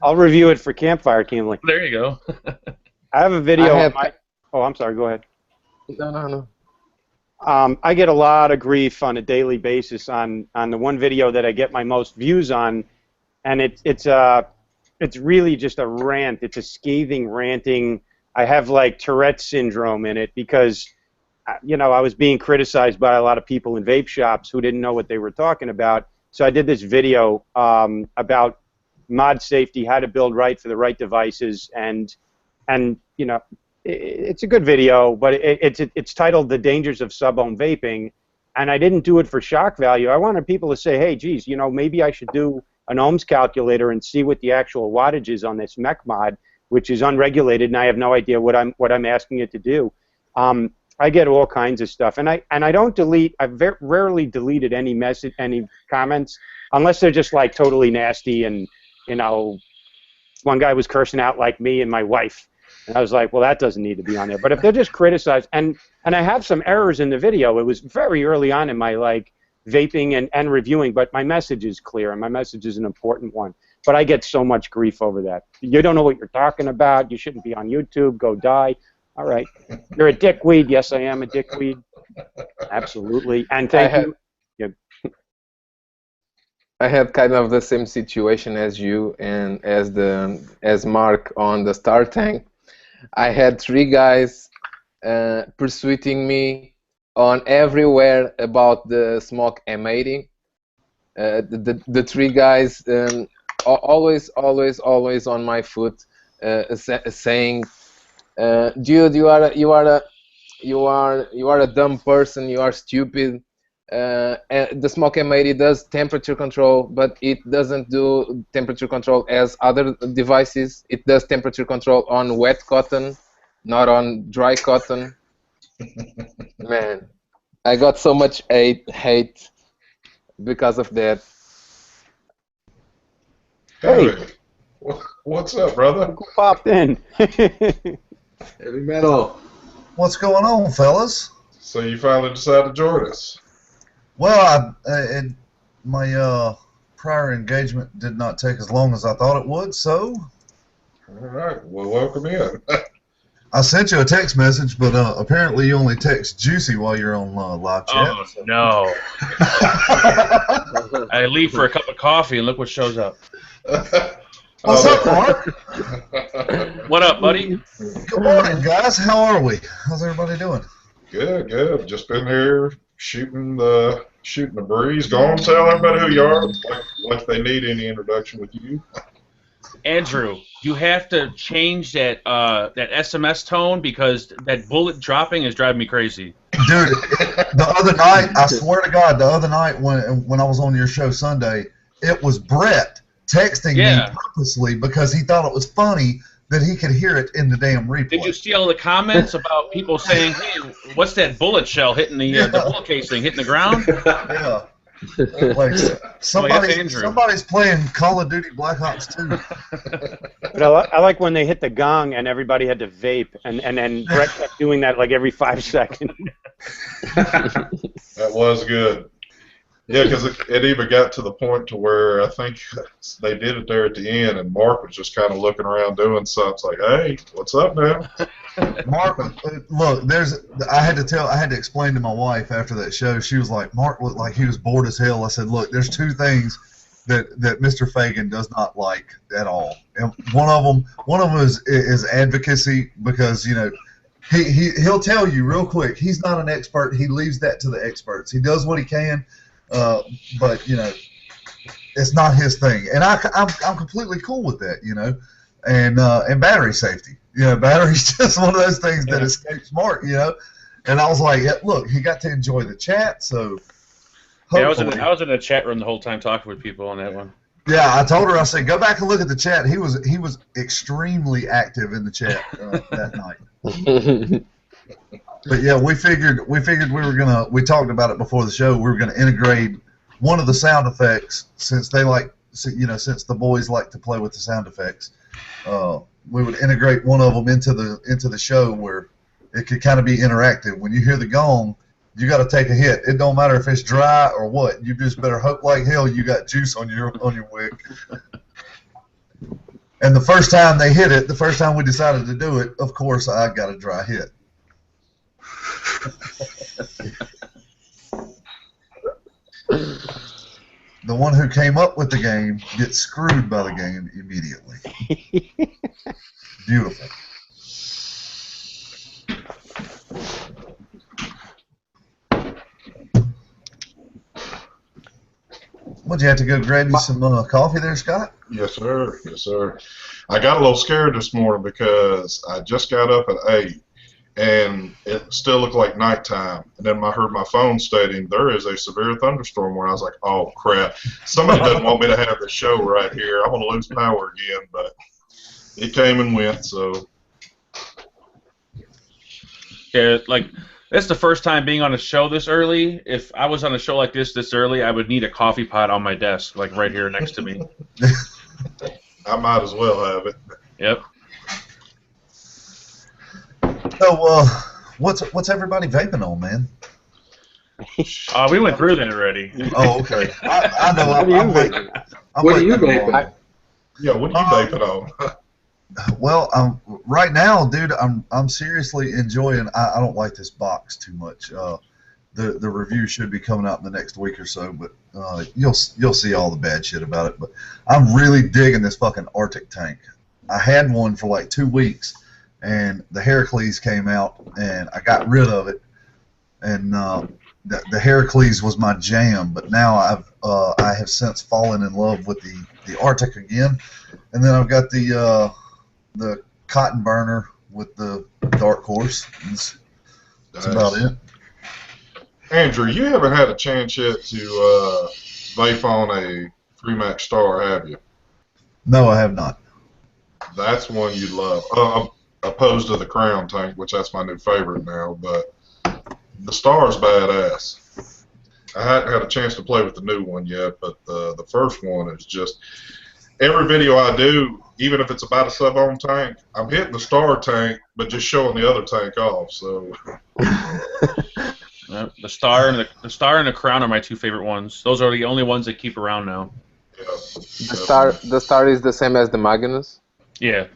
I'll review it for campfire kindling. There you go. I have a video. Oh, I'm sorry. Go ahead. No. I get a lot of grief on a daily basis on the one video that I get my most views on, and it's really just a rant. It's a scathing ranting. I have like Tourette's syndrome in it because, you know, I was being criticized by a lot of people in vape shops who didn't know what they were talking about. So I did this video about mod safety, how to build right for the right devices, and you know, it's a good video, but it's titled "The Dangers of Sub-Ohm Vaping," and I didn't do it for shock value. I wanted people to say, hey, geez, you know, maybe I should do an ohms calculator and see what the actual wattage is on this mech mod, which is unregulated, and I have no idea what I'm asking it to do. I get all kinds of stuff, and I don't delete. I've rarely deleted any comments unless they're just like totally nasty, and you know, one guy was cursing out like me and my wife, and I was like, well, that doesn't need to be on there. But if they're just criticized, and I have some errors in the video. It was very early on in my like vaping and reviewing, but my message is clear, and my message is an important one. But I get so much grief over that. You don't know what you're talking about. You shouldn't be on YouTube. Go die. All right. You're a dickweed. Yes, I am a dickweed. Absolutely. And thank you. Yeah. I had kind of the same situation as you and as Mark on the Star Tank. I had 3 guys pursuing me on everywhere about the smoke M80. The 3 guys always on my foot, saying, "Dude, you are a dumb person. You are stupid. And the smoke M80 does temperature control, but it doesn't do temperature control as other devices. It does temperature control on wet cotton, not on dry cotton." Man, I got so much hate because of that. Hey, what's up, brother? Who popped in? Heavy metal. What's going on, fellas? So you finally decided to join us? Well, my prior engagement did not take as long as I thought it would, so All right. Well, welcome in. I sent you a text message, but apparently you only text Juicy while you're on live chat. Oh, no. I leave for a cup of coffee, and look what shows up. What's up, Mark? What up, buddy? Good morning, guys. How are we? How's everybody doing? Good, good. Just been here shooting the breeze. Go on, tell everybody who you are, like they need any introduction with you. Andrew, you have to change that that SMS tone because that bullet dropping is driving me crazy. Dude, the other night, I swear to God, the other night when I was on your show Sunday, it was Brett texting me purposely because he thought it was funny that he could hear it in the damn replay. Did you see all the comments about people saying, "Hey, what's that bullet shell hitting the bullet casing hitting the ground?" Yeah. Like somebody's playing Call of Duty Black Ops 2. But I like when they hit the gong and everybody had to vape, and then Brett kept doing that like every 5 seconds. That was good. Yeah, because it even got to the point to where I think they did it there at the end, and Mark was just kind of looking around doing something. It's like, hey, what's up now? Mark, look, I had to explain to my wife after that show. She was like, Mark looked like he was bored as hell. I said, look, there's 2 things that Mr. Fagan does not like at all, and one of them is advocacy, because he'll tell you real quick he's not an expert. He leaves that to the experts. He does what he can. But it's not his thing, and I'm completely cool with that, and battery safety, battery's just one of those things that escapes Mark, and I was like, yeah, look, he got to enjoy the chat, so I was in the chat room the whole time talking with people on that one. Yeah, I told her, I said, go back and look at the chat. He was extremely active in the chat that night. But yeah, we figured we talked about it before the show. We were gonna integrate one of the sound effects, since the boys like to play with the sound effects. We would integrate one of them into the show where it could kind of be interactive. When you hear the gong, you got to take a hit. It don't matter if it's dry or what. You just better hope like hell you got juice on your wick. And the first time they hit it, the first time we decided to do it, of course I got a dry hit. The one who came up with the game gets screwed by the game immediately. Beautiful. Would you have to go grab you some coffee there, Scott? Yes, sir. Yes, sir. I got a little scared this morning because I just got up at 8. And it still looked like nighttime. And then I heard my phone stating there is a severe thunderstorm, where I was like, oh, crap. Somebody doesn't want me to have the show right here. I'm going to lose power again. But it came and went. So Yeah, like that's the first time being on a show this early. If I was on a show like this early, I would need a coffee pot on my desk, like right here next to me. I might as well have it. Yep. So, what's everybody vaping on, man? We went through that already. Oh, okay. I know. What are you I'm vaping? waiting. I'm What are you waiting vaping? along. Yeah, what are you vaping on? Well, right now, dude, I'm seriously enjoying. I don't like this box too much. The review should be coming out in the next week or so, but you'll see all the bad shit about it. But I'm really digging this fucking Arctic tank. I had one for like 2 weeks, and the Heracles came out, and I got rid of it. And the Heracles was my jam, but now I have since fallen in love with the Arctic again, and then I've got the cotton burner with the Dark Horse. That's about it. Andrew, you haven't had a chance yet to vape on a 3-Max Star, have you? No, I have not. That's one you'd love. Opposed to the Crown tank, which that's my new favorite now, but the Star's badass. I hadn't had a chance to play with the new one yet, but the first one is just, every video I do, even if it's about a sub-ohm tank, I'm hitting the Star tank, but just showing the other tank off. So The Star and the Crown are my two favorite ones. Those are the only ones that keep around now. yeah, The Star is the same as the Magnus. Yeah.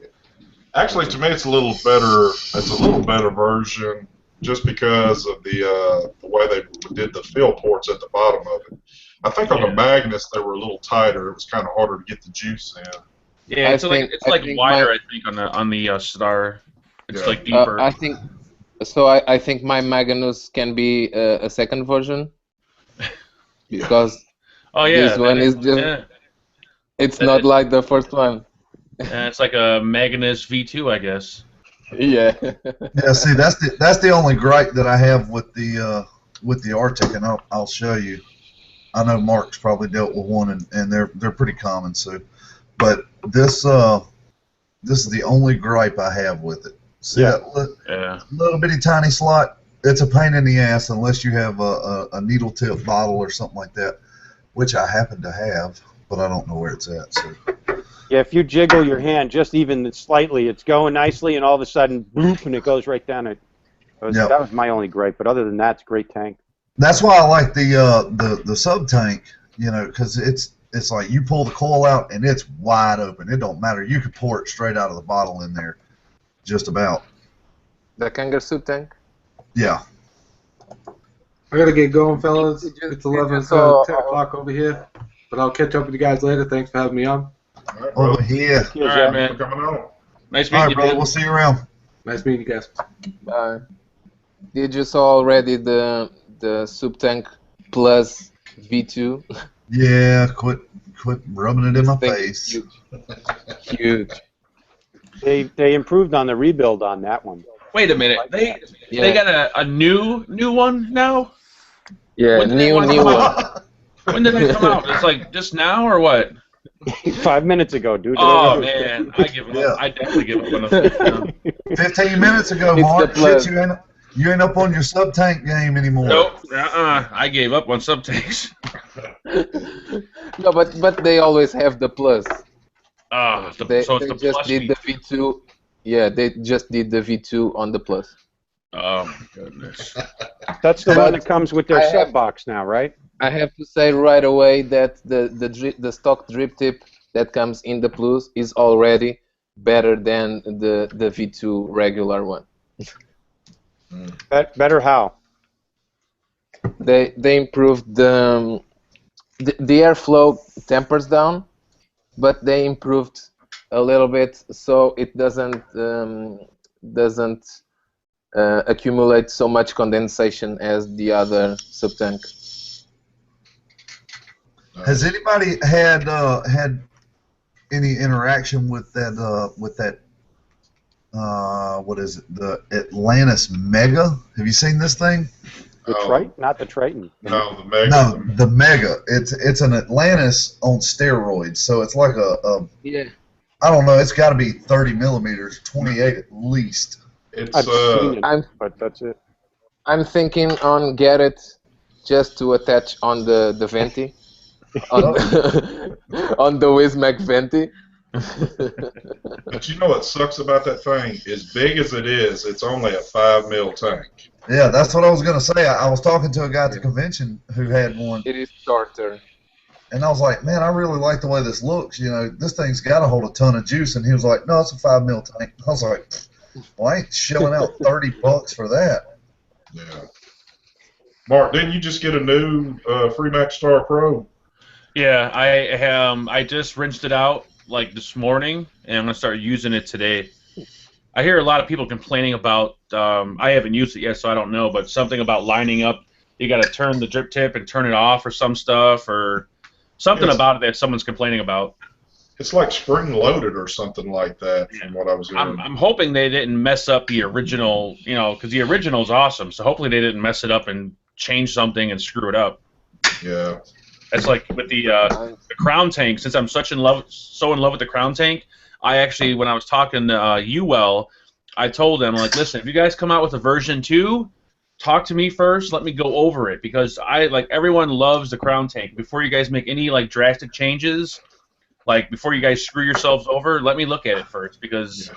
actually, to me, it's a little better. It's a little better version, just because of the way they did the fill ports at the bottom of it. I think on the Magnus they were a little tighter. It was kind of harder to get the juice in. Yeah, it's I like think wider, I think, on the Star. It's Yeah. like deeper. I think so. I think my Magnus can be a second version because oh yeah, this one is just yeah. it's not like the first one. It's like a Magnus V2, I guess. Yeah. Yeah, see, that's the only gripe that I have with the Arctic, and I'll show you. I know Mark's probably dealt with one, and they're pretty common. So, but this is the only gripe I have with it. See that little bitty tiny slot? It's a pain in the ass unless you have a needle tip bottle or something like that, which I happen to have, but I don't know where it's at. So. Yeah, if you jiggle your hand just even slightly, it's going nicely, and all of a sudden, bloop, and it goes right down it. That was my only gripe, but other than that, it's a great tank. That's why I like the sub tank, you know, because it's like you pull the coil out and it's wide open. It don't matter. You could pour it straight out of the bottle in there, just about. The Kangaroo tank. Yeah. I gotta get going, fellas. It's 11, So, 10 o'clock over here. But I'll catch up with you guys later. Thanks for having me on. All right, brother. Over here. All right, Thanks man. for coming on. Nice All meeting right, you, brother. man. We'll see you around. Nice meeting you guys. Did you saw already the Sub Tank Plus V2? Yeah. Quit rubbing it in my Thing face. is huge. They improved on the rebuild on that one. Wait a minute. They got a new one now? Yeah, When did they new come one. out? When did they come out? It's like just now or what? 5 minutes ago, dude. Oh man, I give up. Yeah. I definitely give up on the 15 minutes ago, It's Mark. the plus. Shit, you ain't up on your sub tank game anymore. Nope. I gave up on sub tanks. No, but they always have the plus. They They the just plus did the feature. V2. Yeah, they just did the V2 on the plus. Oh my goodness. That's the But one that comes with their I have- sub box now, right? I have to say right away that the stock drip tip that comes in the plus is already better than the V2 regular one. Better how? They improved the airflow tempers down, but they improved a little bit so it doesn't accumulate so much condensation as the other sub tank. Has anybody had any interaction with that what is it, the Atlantis Mega? Have you seen this thing? The Triton, not the Triton. No, the Mega. No, the Mega. It's an Atlantis on steroids. So it's like Yeah. I don't know. It's got to be 30 millimeters, 28 at least. It's I've seen I'm it, but that's it. I'm thinking on get it just to attach on the venti on the, on the Wismac venti. But you know what sucks about that thing? As big as it is, it's only a 5 mil tank. Yeah, that's what I was gonna say. I was talking to a guy at the convention who had one, It is shorter. and I was like, "Man, I really like the way this looks. You know, this thing's got to hold a ton of juice." And he was like, "No, it's a 5 mil tank." I was like, "Well, I ain't shelling out $30 for that." Yeah. Mark, didn't you just get a new Freemax Star Pro? Yeah, I just rinsed it out like this morning, and I'm gonna start using it today. I hear a lot of people complaining about. I haven't used it yet, so I don't know. But something about lining up. You got to turn the drip tip and turn it off, or some stuff, or something about it that someone's complaining about. It's like spring loaded or something like that, from what I was hearing. I'm hoping they didn't mess up the original, you know, because the original is awesome. So hopefully they didn't mess it up and change something and screw it up. Yeah. That's like with the Crown Tank. Since I'm so in love with the Crown Tank, I actually, when I was talking to UL, I told them, like, listen, if you guys come out with a version 2, talk to me first. Let me go over it, because everyone loves the Crown Tank. Before you guys make any like drastic changes, like before you guys screw yourselves over, let me look at it first, because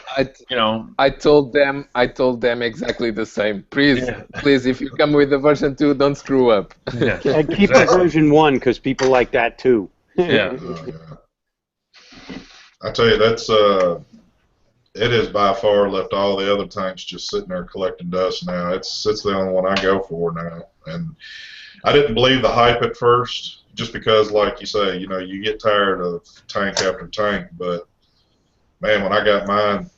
you know. I told them exactly the same. Please, please, if you come with the version 2, don't screw up. Yeah. And keep the version 1, because people like that too. Yeah. I tell you, that's it has by far left all the other tanks just sitting there collecting dust now. It's the only one I go for now, and I didn't believe the hype at first, just because, like you say, you know, you get tired of tank after tank. But man, when I got mine,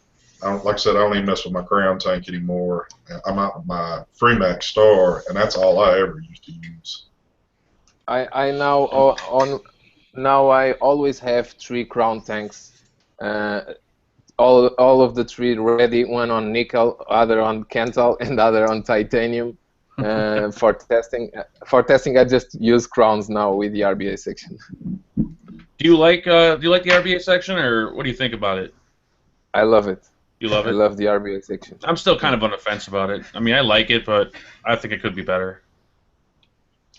like I said, I don't even mess with my Crown Tank anymore. I'm out with my Freemax Star, and that's all I ever used to use. I now I always have 3 Crown Tanks. All of the 3 ready, one on nickel, other on Kental, and other on titanium. For testing, I just use crowns now with the RBA section. Do you like the RBA section, or what do you think about it? I love it. You love it? I love the RBA section. I'm still kind of on the fence about it. I mean, I like it, but I think it could be better.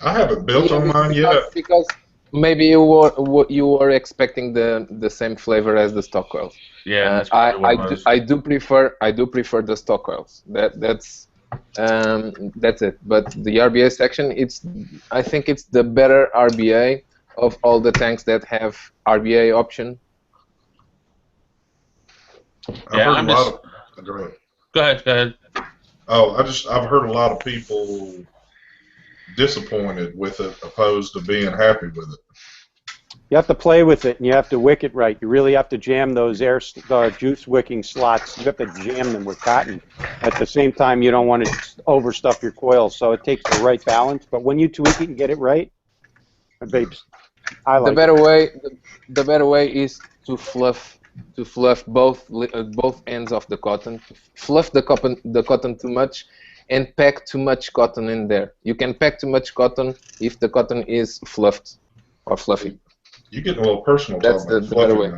I haven't built on mine yet. Because maybe you were expecting the same flavor as the stock coils. Yeah, I do prefer the stock coils. That's it. But the RBA section, I think it's the better RBA of all the tanks that have RBA option. Go ahead. Oh, I've heard a lot of people disappointed with it, opposed to being happy with it. You have to play with it, and you have to wick it right. You really have to jam those juice wicking slots. You have to jam them with cotton. At the same time, you don't want to overstuff your coils, so it takes the right balance. But when you tweak it and get it right, vapes, I like the better way is to fluff both ends of the cotton. Fluff the cotton too much, and pack too much cotton in there. You can pack too much cotton if the cotton is fluffed or fluffy. You're getting a little personal. That's the better way.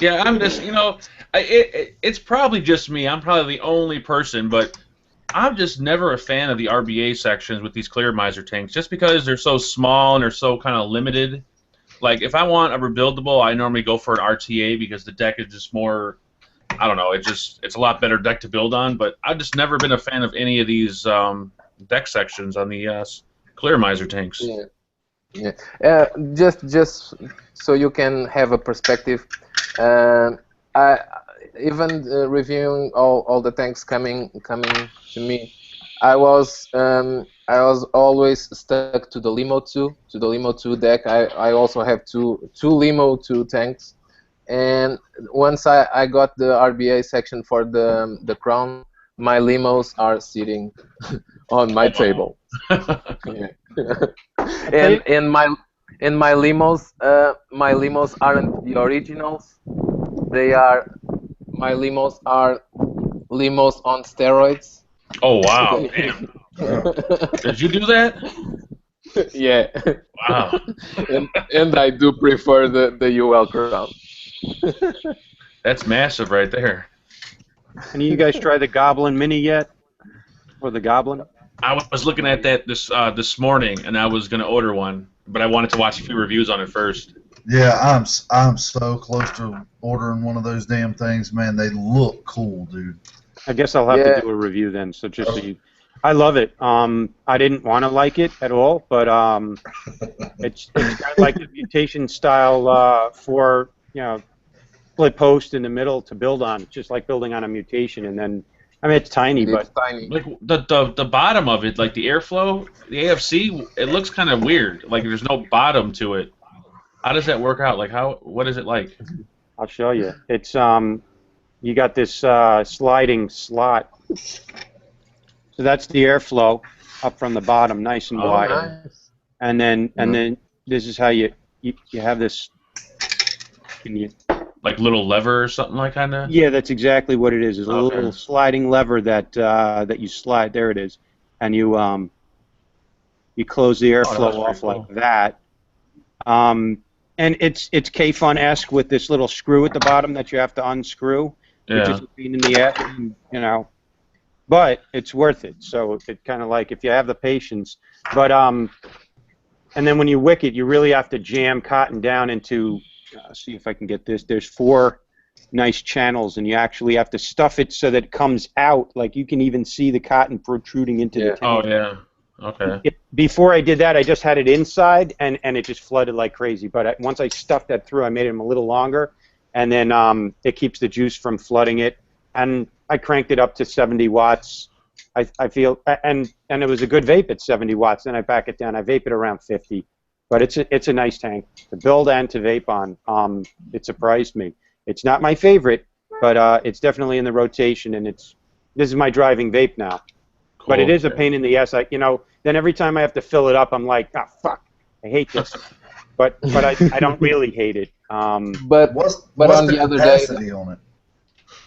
Yeah, I'm just, you know, it's probably just me. I'm probably the only person, but I'm just never a fan of the RBA sections with these clear miser tanks, just because they're so small and they're so kind of limited. Like, if I want a rebuildable, I normally go for an RTA because the deck is just more, I don't know, it's a lot better deck to build on, but I've just never been a fan of any of these deck sections on the clear miser tanks. Yeah. Just so you can have a perspective, even reviewing all the tanks coming to me, I was always stuck to the Limo 2 deck. I also have two Limo 2 tanks, and once I got the RBA section for the Crown, my Limos are sitting on my table. and my Limos aren't the originals. My Limos are Limos on steroids. Oh wow! Damn. Did you do that? Yeah. Wow. and I do prefer the UL crown. That's massive right there. Any of you guys try the Goblin Mini yet? Or the Goblin? I was looking at that this morning, and I was going to order one, but I wanted to watch a few reviews on it first. Yeah, I'm so close to ordering one of those damn things, man. They look cool, dude. I guess I'll have to do a review then. So just so you, I love it. I didn't want to like it at all, but it's got like a mutation style for split post in the middle to build on, just like building on a mutation, and then I mean it's tiny, but tiny. Like the bottom of it, like the airflow, the AFC, it looks kind of weird. Like there's no bottom to it. How does that work out? Like what is it like? I'll show you. It's you got this sliding slot. So that's the airflow up from the bottom, nice and wide. Nice. And then this is how you have this. Can you? Like little lever or something like kind of. Yeah, that's exactly what it is. It's a little sliding lever that that you slide. There it is, and you close the airflow off like that. And it's K-Fun-esque with this little screw at the bottom that you have to unscrew, which is a pain in the ass, But it's worth it. So it kind of like if you have the patience. But and then when you wick it, you really have to jam cotton down into. See if I can get this. There's 4 nice channels, and you actually have to stuff it so that it comes out. Like you can even see the cotton protruding into the tank. Oh yeah. Okay. Before I did that, I just had it inside, and it just flooded like crazy. But once I stuffed that through, I made them a little longer, and then it keeps the juice from flooding it. And I cranked it up to 70 watts. I feel, and it was a good vape at 70 watts. Then I back it down. I vape it around 50. But it's a nice tank to build and to vape on. It surprised me. It's not my favorite, but it's definitely in the rotation, and this is my driving vape now. Cool. But it is a pain in the ass. Then every time I have to fill it up, I'm like, ah, fuck, I hate this. but I don't really hate it. But what's on the the other capacity day, on it?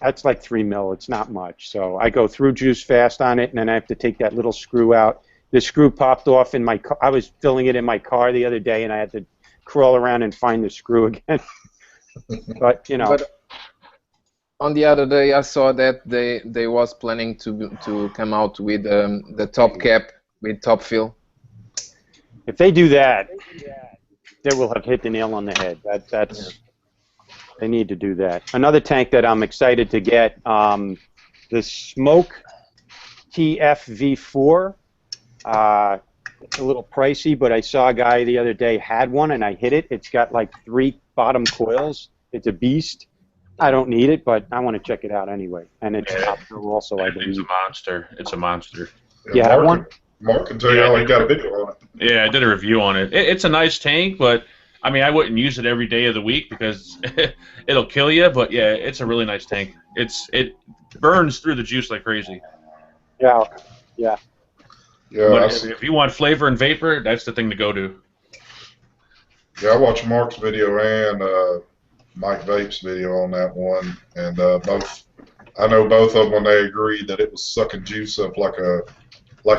That's like 3 mil. It's not much. So I go through juice fast on it, and then I have to take that little screw out. The screw popped off in my car. I was filling it in my car the other day, and I had to crawl around and find the screw again. But But on the other day, I saw that they was planning to come out with the top cap with top fill. If they do that, they will have hit the nail on the head. That's they need to do that. Another tank that I'm excited to get, the Smoke TFV4. It's a little pricey, but I saw a guy the other day had one, and I hit it. It's got like 3 bottom coils. It's a beast. I don't need it, but I want to check it out anyway. And it's top fill also, I believe. It's a monster. It's a monster. Yeah, Mark can tell you how he got a video on it. Yeah, I did a review on it. It's a nice tank, but I mean, I wouldn't use it every day of the week because it'll kill you. But yeah, it's a really nice tank. It burns through the juice like crazy. Yeah. Yeah, but if you want flavor and vapor, that's the thing to go to. Yeah, I watched Mark's video and Mike Vape's video on that one, and I know both of them when they agreed that it was sucking juice up like an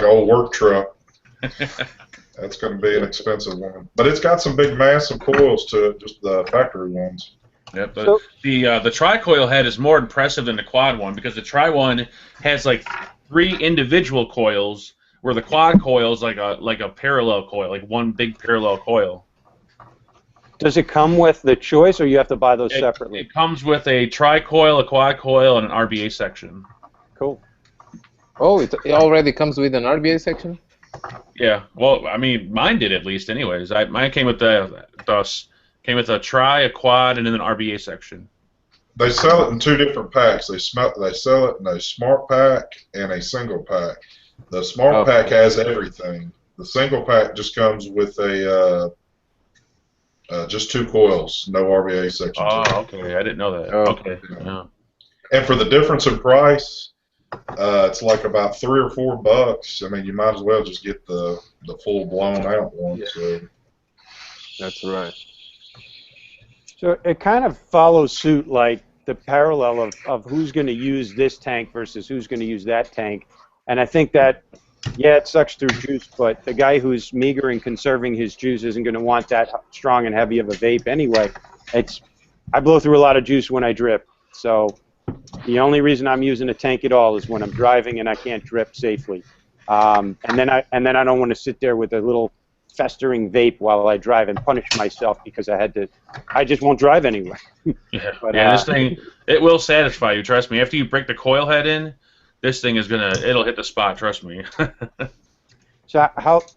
old work truck. That's going to be an expensive one, but it's got some big massive coils to it, just the factory ones. Yeah, but the tri-coil head is more impressive than the quad one because the tri one has like 3 individual coils, where the quad coil is like a parallel coil, like one big parallel coil. Does it come with the choice, or you have to buy those separately? It comes with a tri-coil, a quad coil, and an RBA section. Cool. Oh, it already comes with an RBA section? Yeah. Well, I mean, mine did at least, anyways. Mine came with a tri, a quad, and then an RBA section. They sell it in 2 different packs. They sell it in a smart pack and a single pack. The smart pack has everything. The single pack just comes with a just 2 coils, no RBA section. Oh, okay. I didn't know that. Okay. Yeah. And for the difference in price, it's like about $3 or $4. I mean, you might as well just get the full blown out one. Yeah. So. That's right. So it kind of follows suit, like the parallel of who's going to use this tank versus who's going to use that tank. And I think that Yeah, it sucks through juice, but the guy who's meager and conserving his juice isn't going to want that strong and heavy of a vape anyway. I blow through a lot of juice when I drip, so the only reason I'm using a tank at all is when I'm driving and I can't drip safely. And then I don't want to sit there with a little festering vape while I drive and punish myself because I just won't drive anywhere. Yeah, But, this thing, it will satisfy you, trust me. After you break the coil head in, this thing is it'll hit the spot, trust me. So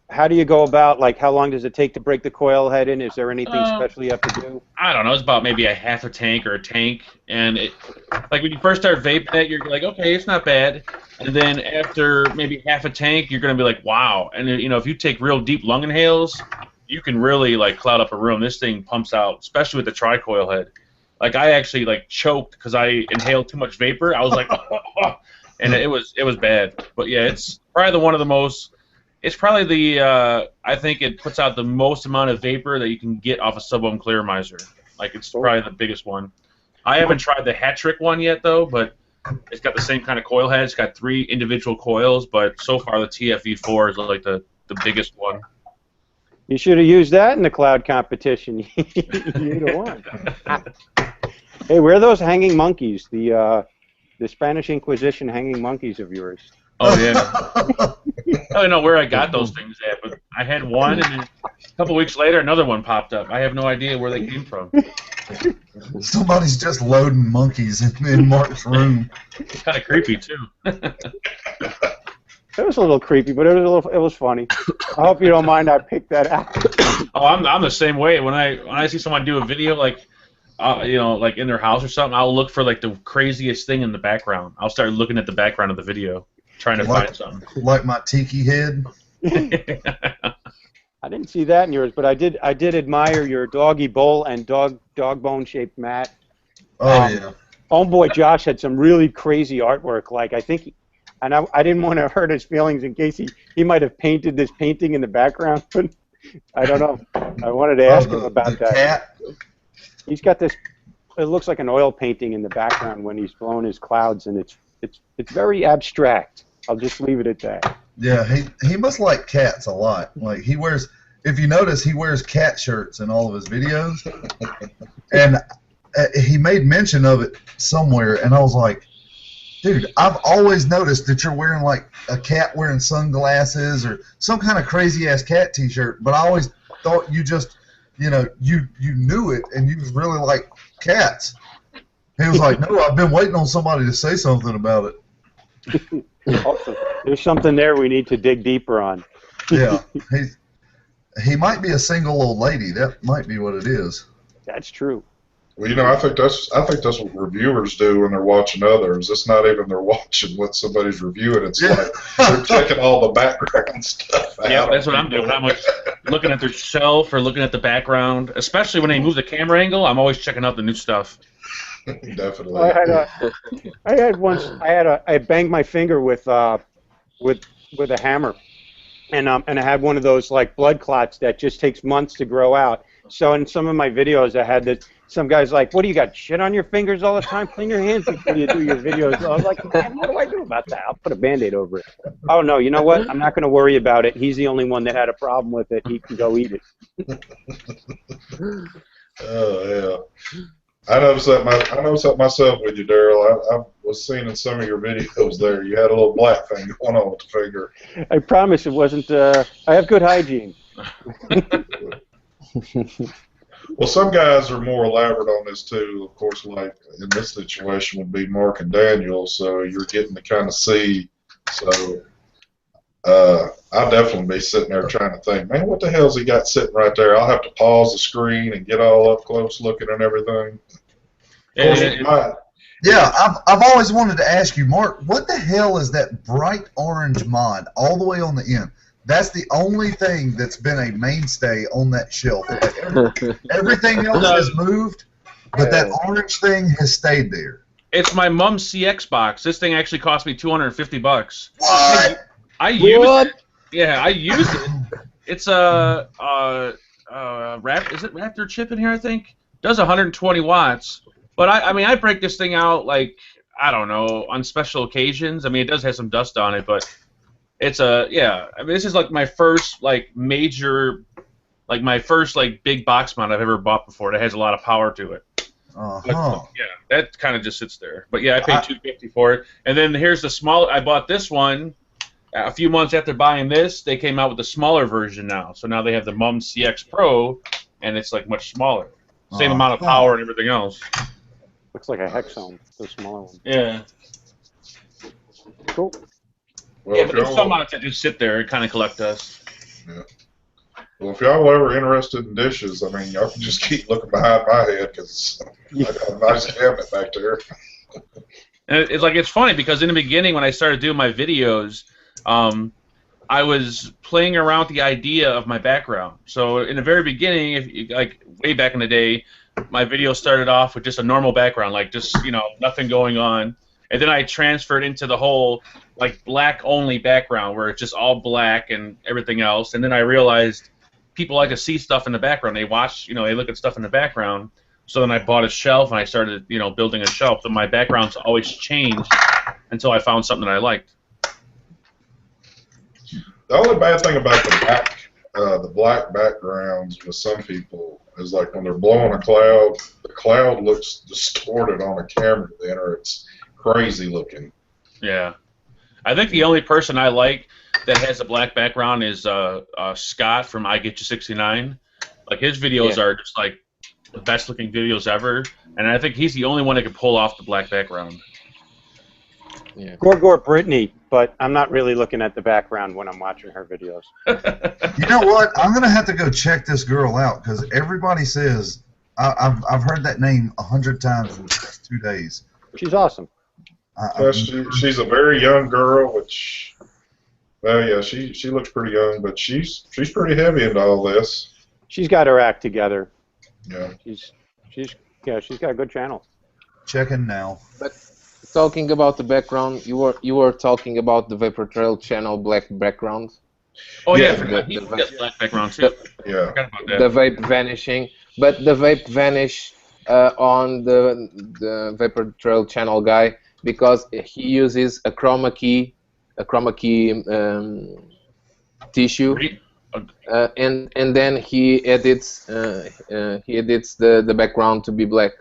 how do you go about, like, how long does it take to break the coil head in? Is there anything special you have to do? I don't know. It's about maybe a half a tank or a tank, and like when you first start vaping it, you're like, okay, it's not bad, and then after maybe half a tank, you're gonna be like, wow. And if you take real deep lung inhales, you can really like cloud up a room. This thing pumps out, especially with the tri-coil head. Like I actually like choked because I inhaled too much vapor. I was like, and it was bad. But yeah, it's probably one of the most. It's probably the, I think it puts out the most amount of vapor that you can get off a sub-ohm clearomizer. Like, it's probably the biggest one. I haven't tried the hat trick one yet, though, but it's got the same kind of coil head. It's got 3 individual coils, but so far the TFV4 is like the biggest one. You should have used that in the cloud competition. You'd have won. Hey, where are those hanging monkeys? The Spanish Inquisition hanging monkeys of yours. Oh, yeah. I don't know where I got those things at, but I had one, and then a couple weeks later, another one popped up. I have no idea where they came from. Somebody's just loading monkeys in Mark's room. It's kind of creepy, too. It was a little creepy, but it was funny. I hope you don't mind I picked that out. Oh, I'm the same way. When I see someone do a video, like, like in their house or something, I'll look for, like, the craziest thing in the background. I'll start looking at the background of the video, trying to find something. Like my tiki head. I didn't see that in yours, but I did admire your doggy bowl and dog bone shaped mat. Oh yeah. Homeboy Josh had some really crazy artwork. Like I think, and I didn't want to hurt his feelings in case he might have painted this painting in the background. But I don't know. I wanted to ask him about that. Cat. He's got this. It looks like an oil painting in the background when he's blowing his clouds, and it's very abstract. I'll just leave it at that. Yeah, he must like cats a lot. Like he wears, if you notice, he wears cat shirts in all of his videos, and he made mention of it somewhere, and I was like, dude, I've always noticed that you're wearing like a cat wearing sunglasses or some kind of crazy ass cat T-shirt, but I always thought you just, you knew it and you really like cats. He was like, no, I've been waiting on somebody to say something about it. Also, there's something there we need to dig deeper on. Yeah, he might be a single old lady. That might be what it is. That's true. Well, I think that's what reviewers do when they're watching others. It's not even they're watching what somebody's reviewing. It's like they're taking all the background stuff out. Yeah, that's what I'm doing. I'm like looking at their shelf or looking at the background. Especially when they move the camera angle, I'm always checking out the new stuff. Definitely. I banged my finger with a hammer, and I had one of those like blood clots that just takes months to grow out. So in some of my videos, I had this. Some guy's like, "What do you got? Shit on your fingers all the time? Clean your hands before you do your videos." I was like, "Man, what do I do about that? I'll put a Band-Aid over it." Oh no, you know what? I'm not going to worry about it. He's the only one that had a problem with it. He can go eat it. Oh yeah. I noticed that myself with you, Daryl. I was seeing in some of your videos there, you had a little black thing going on with the finger. I promise it wasn't. I have good hygiene. Well, some guys are more elaborate on this too. Of course, like in this situation would be Mark and Daniel, so you're getting to kind of see. So I'll definitely be sitting there trying to think, man, what the hell's he got sitting right there? I'll have to pause the screen and get all up close looking and everything. Yeah, I've always wanted to ask you, Mark, what the hell is that bright orange mod all the way on the end? That's the only thing that's been a mainstay on that shelf. Everything else has moved, but that orange thing has stayed there. It's my mom's CX box. This thing actually cost me $250. What? I use it. Yeah, I use it. It's a is it Raptor chip in here? I think does 120 watts. But I mean, I break this thing out like I don't know on special occasions. I mean, it does have some dust on it, but It's a yeah. I mean, this is like my first like major, like my first like big box mount I've ever bought before. That has a lot of power to it. Uh-huh. But, yeah, that kind of just sits there. But yeah, I paid $250 for it. And then here's the small. I bought this one a few months after buying this. They came out with the smaller version now. So now they have the Mum CX Pro, and it's like much smaller. Same amount of power and everything else. Looks like a Hexome, the smaller one. Yeah. Cool. Well, Yeah, but there's some mounts that just sit there and kind of collect dust. Yeah. Well, if y'all are ever interested in dishes, I mean, y'all can just keep looking behind my head because I got a nice cabinet back there. And it's funny because in the beginning when I started doing my videos, I was playing around with the idea of my background. So in the very beginning, if you, like way back in the day, my video started off with just a normal background, like just nothing going on, and then I transferred into the whole like black only background where it's just all black and everything else. And then I realized people like to see stuff in the background. They watch, they look at stuff in the background. So then I bought a shelf and I started, building a shelf. So my background's always changed until I found something that I liked. The only bad thing about the black backgrounds with some people is like when they're blowing a cloud, the cloud looks distorted on a camera then, or it's crazy looking. Yeah. I think the only person I like that has a black background is Scott from I Get You 69. Like his videos are just like the best looking videos ever, and I think he's the only one that can pull off the black background. Yeah. Gorgor Brittany, but I'm not really looking at the background when I'm watching her videos. You know what? I'm gonna have to go check this girl out because everybody says I've heard that name 100 times in the past 2 days. She's awesome. She's a very young girl, which, well, yeah, she looks pretty young, but she's pretty heavy into all this. She's got her act together. Yeah. She's got a good channel. Checking now. But talking about the background, you were talking about the Vapor Trail channel black background. Oh yeah, the black background too. Yeah. The vape vanishing, but the vape vanish on the Vapor Trail channel guy because he uses a chroma key tissue. And then he edits the background to be black,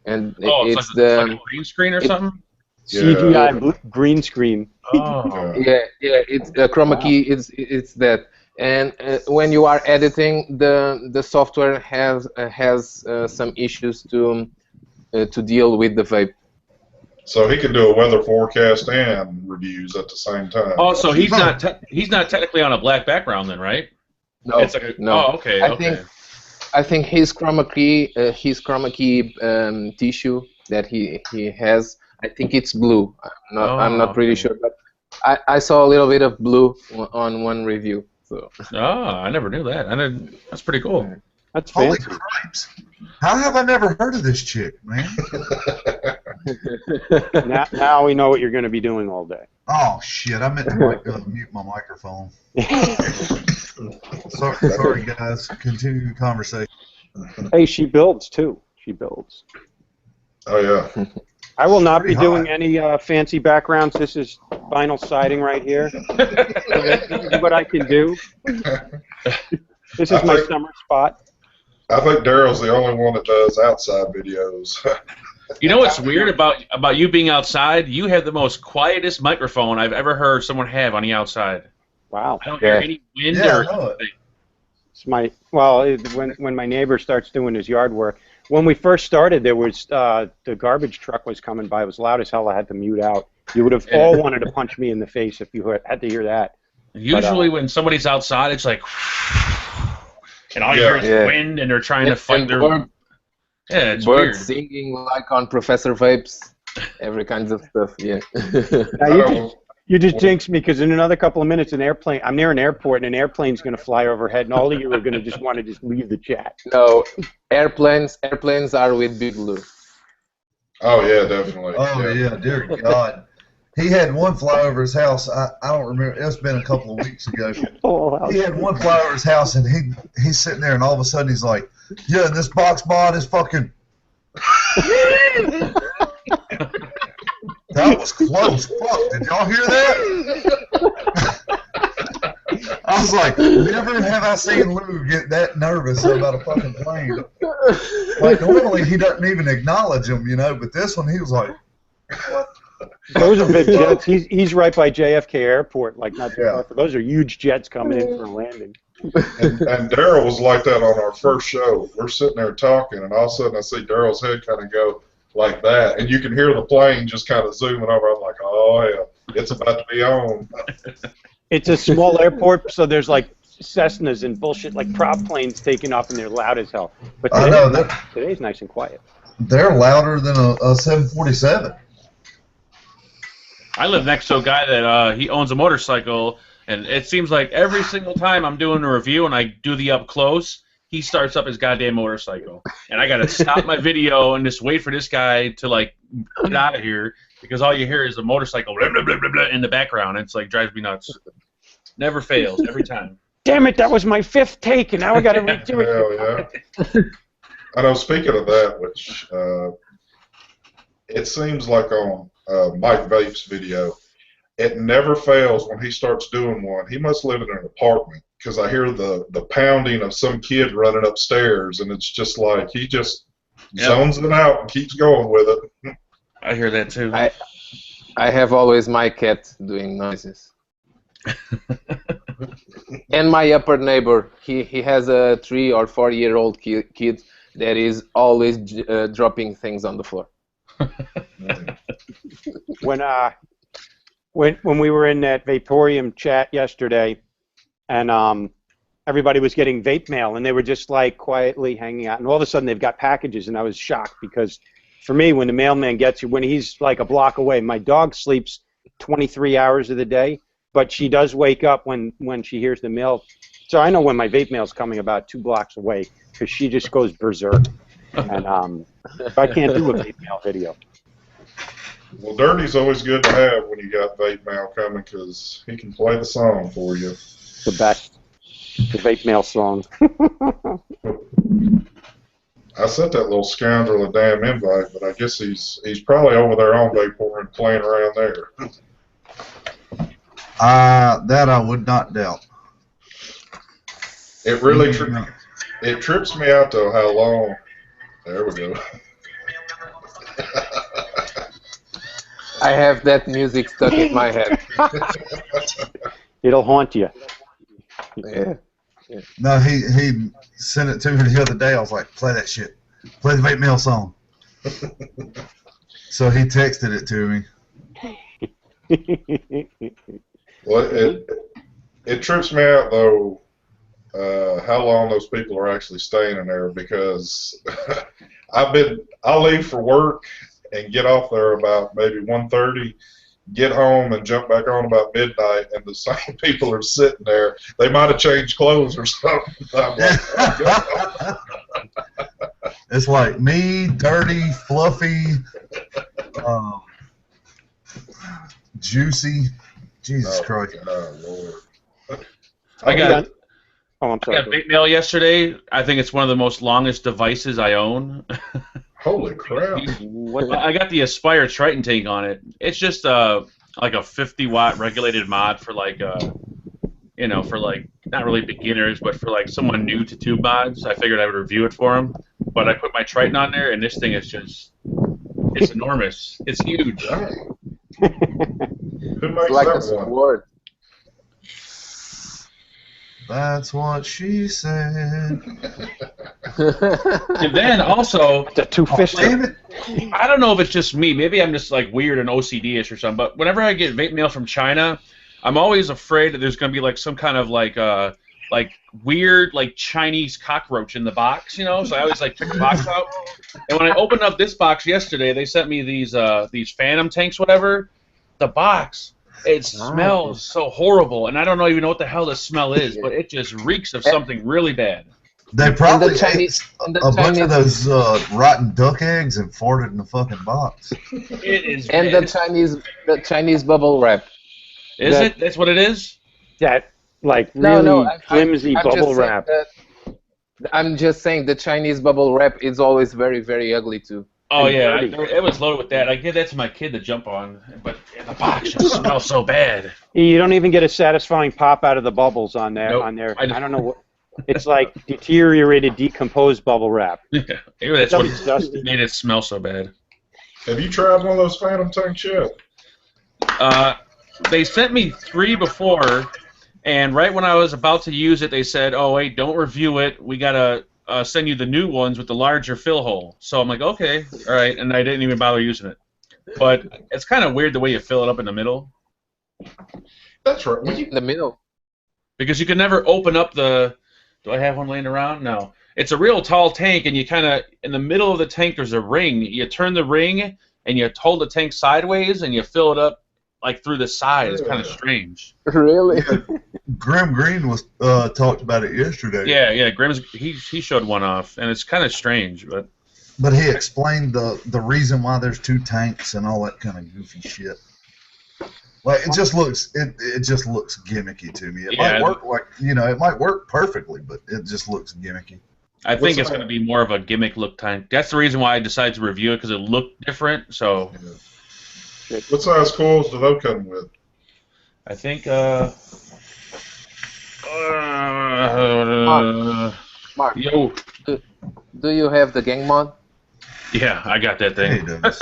and it's like a green screen or something. CGI green screen. Oh. Yeah, it's a chroma key. It's that, and when you are editing, the software has some issues to deal with the vape. So he can do a weather forecast and reviews at the same time. Oh, so he's not technically on a black background then, right? No, it's like no. Oh, okay. I think his chroma key tissue that he has, I think it's blue. I'm not pretty sure, but I saw a little bit of blue on one review. So. Oh, I never knew that. That's pretty cool. That's Holy fancy. cripes. How have I never heard of this chick, man? Now we know what you're going to be doing all day. Oh, shit. I meant to mute my microphone. Sorry, guys. Continue the conversation. Hey, she builds, too. She builds. Oh, yeah. I will not be Pretty doing hot. any fancy backgrounds. This is vinyl siding right here. This is what I can do. This is my summer spot. I think Daryl's the only one that does outside videos. You know what's weird about you being outside? You have the most quietest microphone I've ever heard someone have on the outside. Wow. I don't hear any wind or anything. It's my when my neighbor starts doing his yard work. When we first started, there was the garbage truck was coming by. It was loud as hell. I had to mute out. You would have all wanted to punch me in the face if you had to hear that. Usually, when somebody's outside, it's like, and all you hear is wind, and they're trying to fight their. Yeah, it's weird. Birds singing like on Professor Vapes, every kind of stuff. Yeah. Now, you just jinxed me because in another couple of minutes, I'm near an airport, and an airplane's going to fly overhead, and all of you are going to just want to just leave the chat. No, airplanes are with Big Blue. Oh yeah, definitely. Oh yeah, dear God. He had one fly over his house. I don't remember. It's been a couple of weeks ago. He had one fly over his house, and he's sitting there, and all of a sudden he's like, "Yeah, and this box mod is fucking." That was close. Fuck! Did y'all hear that? I was like, never have I seen Lou get that nervous about a fucking plane. Like, normally he doesn't even acknowledge them, you know, but this one he was like, what? Those are big jets. He's right by JFK Airport, like not too far. Yeah. Those are huge jets coming in for a landing. And Daryl was like that on our first show. We're sitting there talking, and all of a sudden I see Daryl's head kind of go like that, and you can hear the plane just kind of zooming over. I'm like, oh, hell, it's about to be on. It's a small airport, so there's like Cessnas and bullshit, like prop planes taking off, and they're loud as hell. But I know today's nice and quiet. They're louder than a 747. I live next to a guy that he owns a motorcycle, and it seems like every single time I'm doing a review and I do the up close, he starts up his goddamn motorcycle, and I gotta stop my video and just wait for this guy to like get out of here because all you hear is a motorcycle blah, blah, blah, blah, blah, in the background. It's like drives me nuts. Never fails every time. Damn it! That was my 5th take, and now I gotta redo it. Hell yeah. I know. Speaking of that, which it seems like on Mike Vape's video, it never fails when he starts doing one. He must live in an apartment because I hear the pounding of some kid running upstairs, and it's just like he just zones it out and keeps going with it. I hear that too. I have always my cat doing noises. And my upper neighbor, he has a 3 or 4 year old kid that is always dropping things on the floor. When we were in that Vaporium chat yesterday, and everybody was getting vape mail, and they were just like quietly hanging out, and all of a sudden they've got packages, and I was shocked because for me, when the mailman gets you, when he's like a block away, my dog sleeps 23 hours of the day, but she does wake up when she hears the mail. So I know when my vape mail's coming about 2 blocks away because she just goes berserk. And I can't do a vape mail video. Well, Dirty's always good to have when you got vape mail coming because he can play the song for you. The best. The vape mail song. I sent that little scoundrel a damn invite, but I guess he's probably over there on Vapor playing around there. That I would not doubt. It really it trips me out though how long. There we go. I have that music stuck in my head. It'll haunt you. Yeah. No, he sent it to me the other day. I was like, play that shit. Play the vape mail song. So he texted it to me. Well, it trips me out though how long those people are actually staying in there because I'll leave for work and get off there about maybe 1:30, get home and jump back on about midnight, and the same people are sitting there. They might have changed clothes or something. I'm like, oh, It's like me, Dirty, Fluffy, Juicy. Jesus Christ. God, Lord. I got I'm I sorry. got vape mail yesterday. I think it's one of the most longest devices I own. Holy crap. I got the Aspire Triton tank on it. It's just like a 50-watt regulated mod for like for like not really beginners, but for like someone new to tube mods. I figured I would review it for them. But I put my Triton on there, and this thing is it's enormous. It's huge. Dang. Who makes It's like a that one? sword. That's what she said. And then also, The two-fisted. Damn it. I don't know if it's just me. Maybe I'm just like weird and OCD-ish or something. But whenever I get vape mail from China, I'm always afraid that there's going to be like some kind of like weird like Chinese cockroach in the box, So I always like pick the box out. And when I opened up this box yesterday, they sent me these Phantom tanks, whatever. The box. It smells so horrible, and I don't even know what the hell the smell is, but it just reeks of something really bad. They probably Chinese- ate and the a bunch of Chinese- those rotten duck eggs and farted in the fucking box. It is. And the Chinese bubble wrap. Is it? That's what it is? That like No, really flimsy I'm bubble just saying wrap. I'm just saying the Chinese bubble wrap is always very, very ugly too. Oh and yeah, dirty. it was loaded with that. I give that to my kid to jump on, but the box just smells so bad. You don't even get a satisfying pop out of the bubbles on there. Nope. On there, I don't know what. It's like deteriorated, decomposed bubble wrap. Yeah, maybe that's what Disgusting. made it smell so bad. Have you tried one of those Phantom tanks yet? They sent me 3 before, and right when I was about to use it, they said, "Oh wait, don't review it. We gotta send you the new ones with the larger fill hole." So I'm like, "Okay, all right," and I didn't even bother using it. But it's kind of weird the way you fill it up in the middle, That's right. When you, In the middle. because you can never open up the. Do I have one laying around? No. It's a real tall tank, and you kind of in the middle of the tank there's a ring. You turn the ring, and you hold the tank sideways, and you fill it up like through the side. It's kind of strange. Really? Grim Green was talked about it yesterday. Yeah. Grimm's he showed one off, and it's kind of strange, but. But he explained the reason why there's 2 tanks and all that kind of goofy shit. Like it just looks gimmicky to me. It might work it might work perfectly, but it just looks gimmicky. I think it's going to be more of a gimmick look tank. That's the reason why I decided to review it, because it looked different. So. yeah. What size coils do those come with? I think. Mark, Yo. do you have the gang mod? Yeah, I got that He thing. does.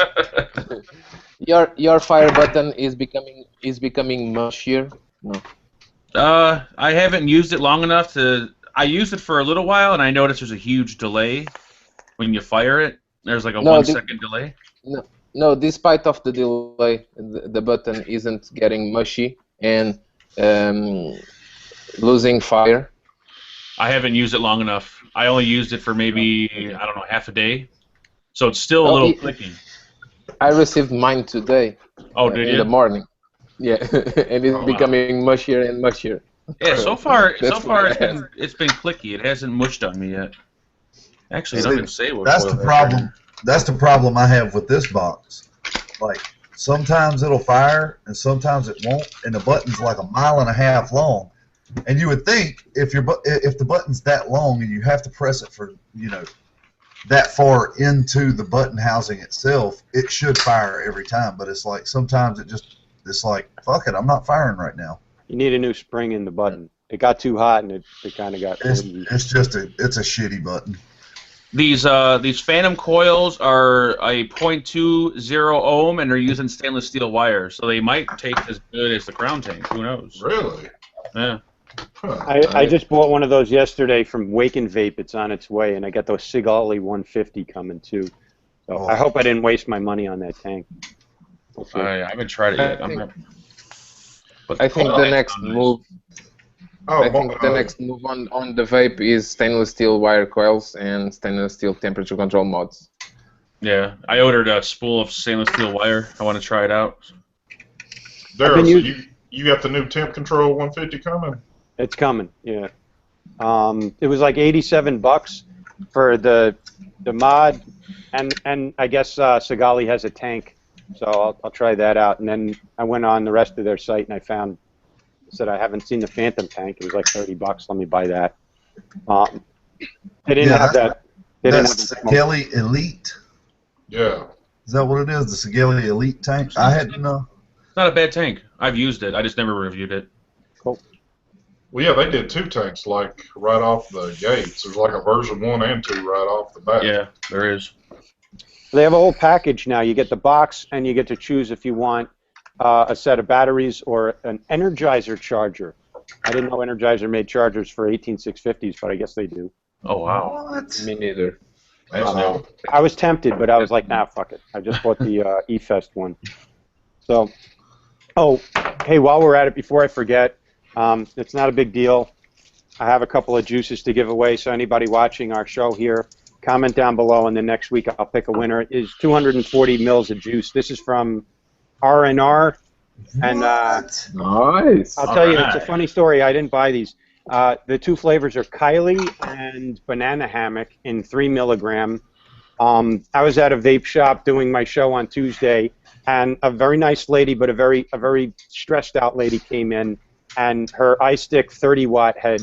Your fire button is becoming mushier. No. I haven't used it long enough to. I used it for a little while, and I noticed there's a huge delay when you fire it. There's like a 1 second delay. No, despite of the delay, the button isn't getting mushy and losing fire. I haven't used it long enough. I only used it for maybe, I don't know, half a day. So it's still a little clicky. I received mine today. Oh, did you? In the morning. Yeah, and it's becoming mushier and mushier. Yeah, so far it's been clicky. It hasn't mushed on me yet. Actually, it doesn't even say what. That's the problem. That's the problem I have with this box. Like sometimes it'll fire and sometimes it won't, and the button's like 1.5 miles long. And you would think if the button's that long and you have to press it for that far into the button housing itself, it should fire every time. But it's like sometimes it's like fuck it, I'm not firing right now. You need a new spring in the button. It got too hot and it kind of got. It's a shitty button. These Phantom coils are a 0.20 ohm, and they're using stainless steel wire, so they might take as good as the Crown tank. Who knows? Really? Yeah. Huh. I just bought one of those yesterday from Waken Vape. It's on its way, and I got those Sigali 150 coming too. So I hope I didn't waste my money on that tank. I haven't tried it yet. I think the next move. Oh, I think the next move on the vape is stainless steel wire coils and stainless steel temperature control mods. Yeah, I ordered a spool of stainless steel wire. I want to try it out. Daryl, so you got the new temp control 150 coming? It's coming, yeah. It was like $87 for the mod, and I guess Sigali has a tank, so I'll try that out. And then I went on the rest of their site and I said I haven't seen the Phantom tank. It was like $30. Let me buy that. They didn't have that. That's Sigali Elite. Yeah. Is that what it is? The Sigali Elite tank? I hadn't know. It's not a bad tank. I've used it. I just never reviewed it. Cool. Well, yeah, they did 2 tanks like right off the gates. There's like a version 1 and 2 right off the bat. Yeah, there is. They have a whole package now. You get the box, and you get to choose if you want a set of batteries or an Energizer charger. I didn't know Energizer made chargers for 18650s, but I guess they do. Oh, wow. What? Me neither. That's new. I was tempted, but I was like, nah, fuck it. I just bought the E-Fest one. So, hey, while we're at it, before I forget, it's not a big deal. I have a couple of juices to give away, so anybody watching our show here, comment down below, and then next week I'll pick a winner. It is 240 mils of juice. This is from R&R, and Nice. I'll tell you, it's a funny story. I didn't buy these. The 2 flavors are Kylie and Banana Hammock in 3 milligram. I was at a vape shop doing my show on Tuesday, and a very nice lady, but a very stressed out lady came in, and her iStick 30 watt had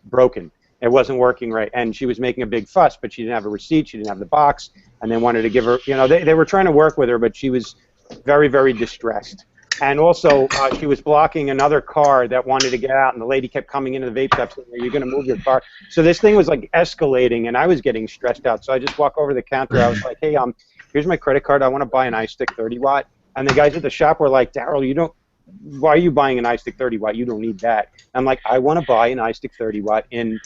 broken, It wasn't working right, and she was making a big fuss, but she didn't have a receipt, she didn't have the box, and they wanted to give her, you know, they were trying to work with her, but she was very, very distressed. And also, she was blocking another car that wanted to get out, and the lady kept coming into the vape shop saying, "Are you going to move your car?" So this thing was like escalating, and I was getting stressed out. So I just walked over to the counter. I was like, "Hey, here's my credit card. I want to buy an iStick 30 watt." And the guys at the shop were like, "Daryl, you don't. Why are you buying an iStick 30 watt? You don't need that." I'm like, "I want to buy an iStick 30 watt in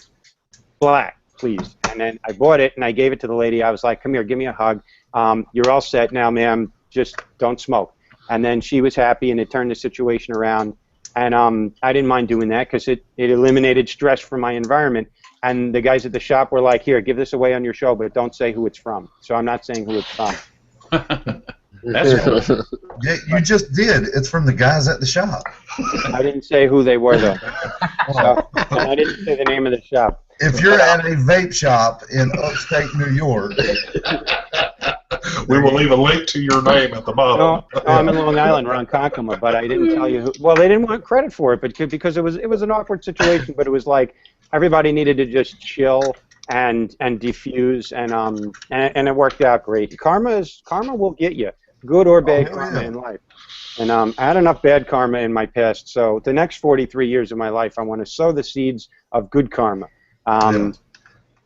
black, please." And then I bought it, and I gave it to the lady. I was like, "Come here, give me a hug. You're all set now, ma'am. Just don't smoke." And then she was happy, and it turned the situation around. And I didn't mind doing that because it eliminated stress from my environment. And the guys at the shop were like, "Here, give this away on your show, but don't say who it's from." So I'm not saying who it's from. That's cool. Yeah, you just did. It's from the guys at the shop. I didn't say who they were, though. So, and I didn't say the name of the shop. If you're at a vape shop in upstate New York, we will leave a link to your name at the bottom. No, I'm in Long Island, Ronkonkoma, but I didn't tell you who. Well, they didn't want credit for it, but because it was an awkward situation. But it was like everybody needed to just chill and diffuse, and it worked out great. Karma will get you, good or bad karma in life. And I had enough bad karma in my past, so the next 43 years of my life, I want to sow the seeds of good karma. But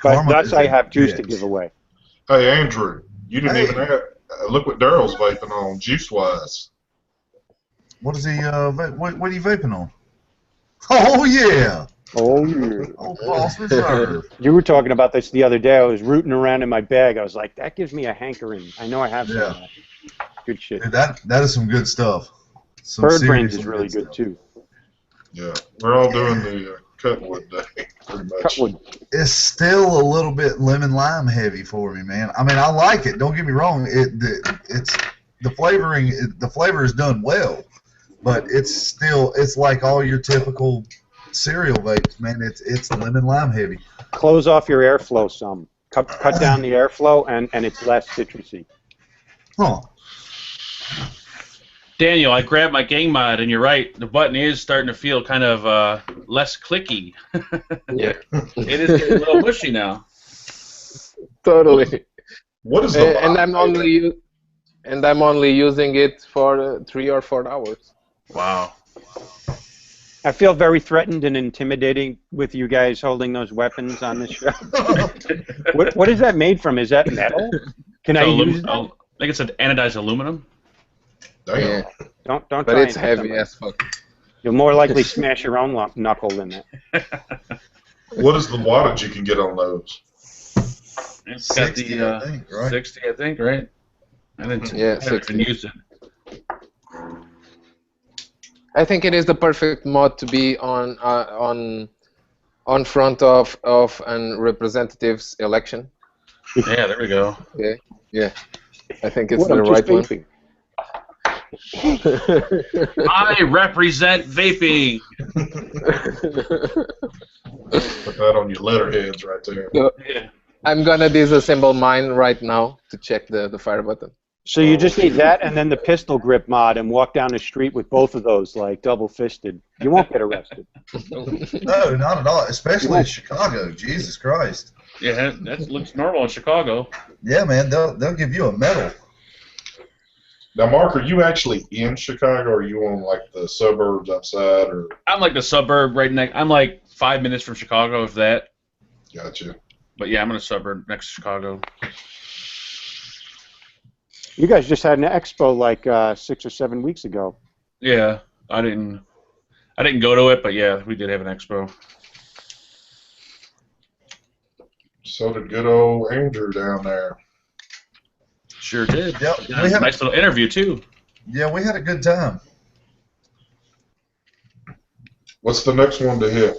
thus I have juice to give away. Hey, Andrew, you didn't even have. Look what Daryl's vaping on, juice-wise. what is he? What are you vaping on? Oh yeah. Oh, yeah. Oh, False Reserve. You were talking about this the other day. I was rooting around in my bag. I was like, that gives me a hankering. I know I have some of that. Good shit. Dude, that is some good stuff. Some Bird seriously Brains is really good, stuff. too. Yeah, we're all doing the Cutwood day, pretty much. Cutwood. It's still a little bit lemon lime heavy for me, man. I mean, I like it. Don't get me wrong. It's the flavoring. The flavor is done well, but it's like all your typical cereal vapes, man. It's lemon lime heavy. Close off your airflow some. Cut down the airflow, and it's less citrusy. Huh. Daniel, I grabbed my gang mod, and you're right. The button is starting to feel kind of less clicky. Yeah. It is getting a little mushy now. Totally. What is the And I'm only using it for 3 or 4 hours. Wow. I feel very threatened and intimidating with you guys holding those weapons on this show. What is that made from? Is that metal? Can I use it? I think it's an anodized aluminum. Damn. Yeah. Don't But try it's and hit heavy them. as fuck. You'll more likely smash your own knuckle in it. What is the wattage you can get on those? It's got 60, the I think, right? 60, I think, right? I haven't Yeah, even 60. used it. I think it is the perfect mod to be on front of an representative's election. Yeah, there we go. Yeah. I think it's What, the I'm right just one. vaping. I represent vaping. Put that on your letterheads right there. So, Yeah. I'm gonna disassemble mine right now to check the fire button. So you just need that and then the pistol grip mod and walk down the street with both of those, like double-fisted. You won't get arrested. No, not at all. Especially in Chicago. Jesus Christ. Yeah, that looks normal in Chicago. Yeah, man. They'll give you a medal. Now, Mark, are you actually in Chicago, or are you on like the suburbs outside, or? I'm like the suburb right next. I'm like 5 minutes from Chicago, if that. Gotcha. But yeah, I'm in a suburb next to Chicago. You guys just had an expo like 6 or 7 weeks ago. Yeah, I didn't go to it, but yeah, we did have an expo. So did good old Andrew down there. Sure did. Yep. Yeah, nice little interview too. Yeah, we had a good time. What's the next one to hit?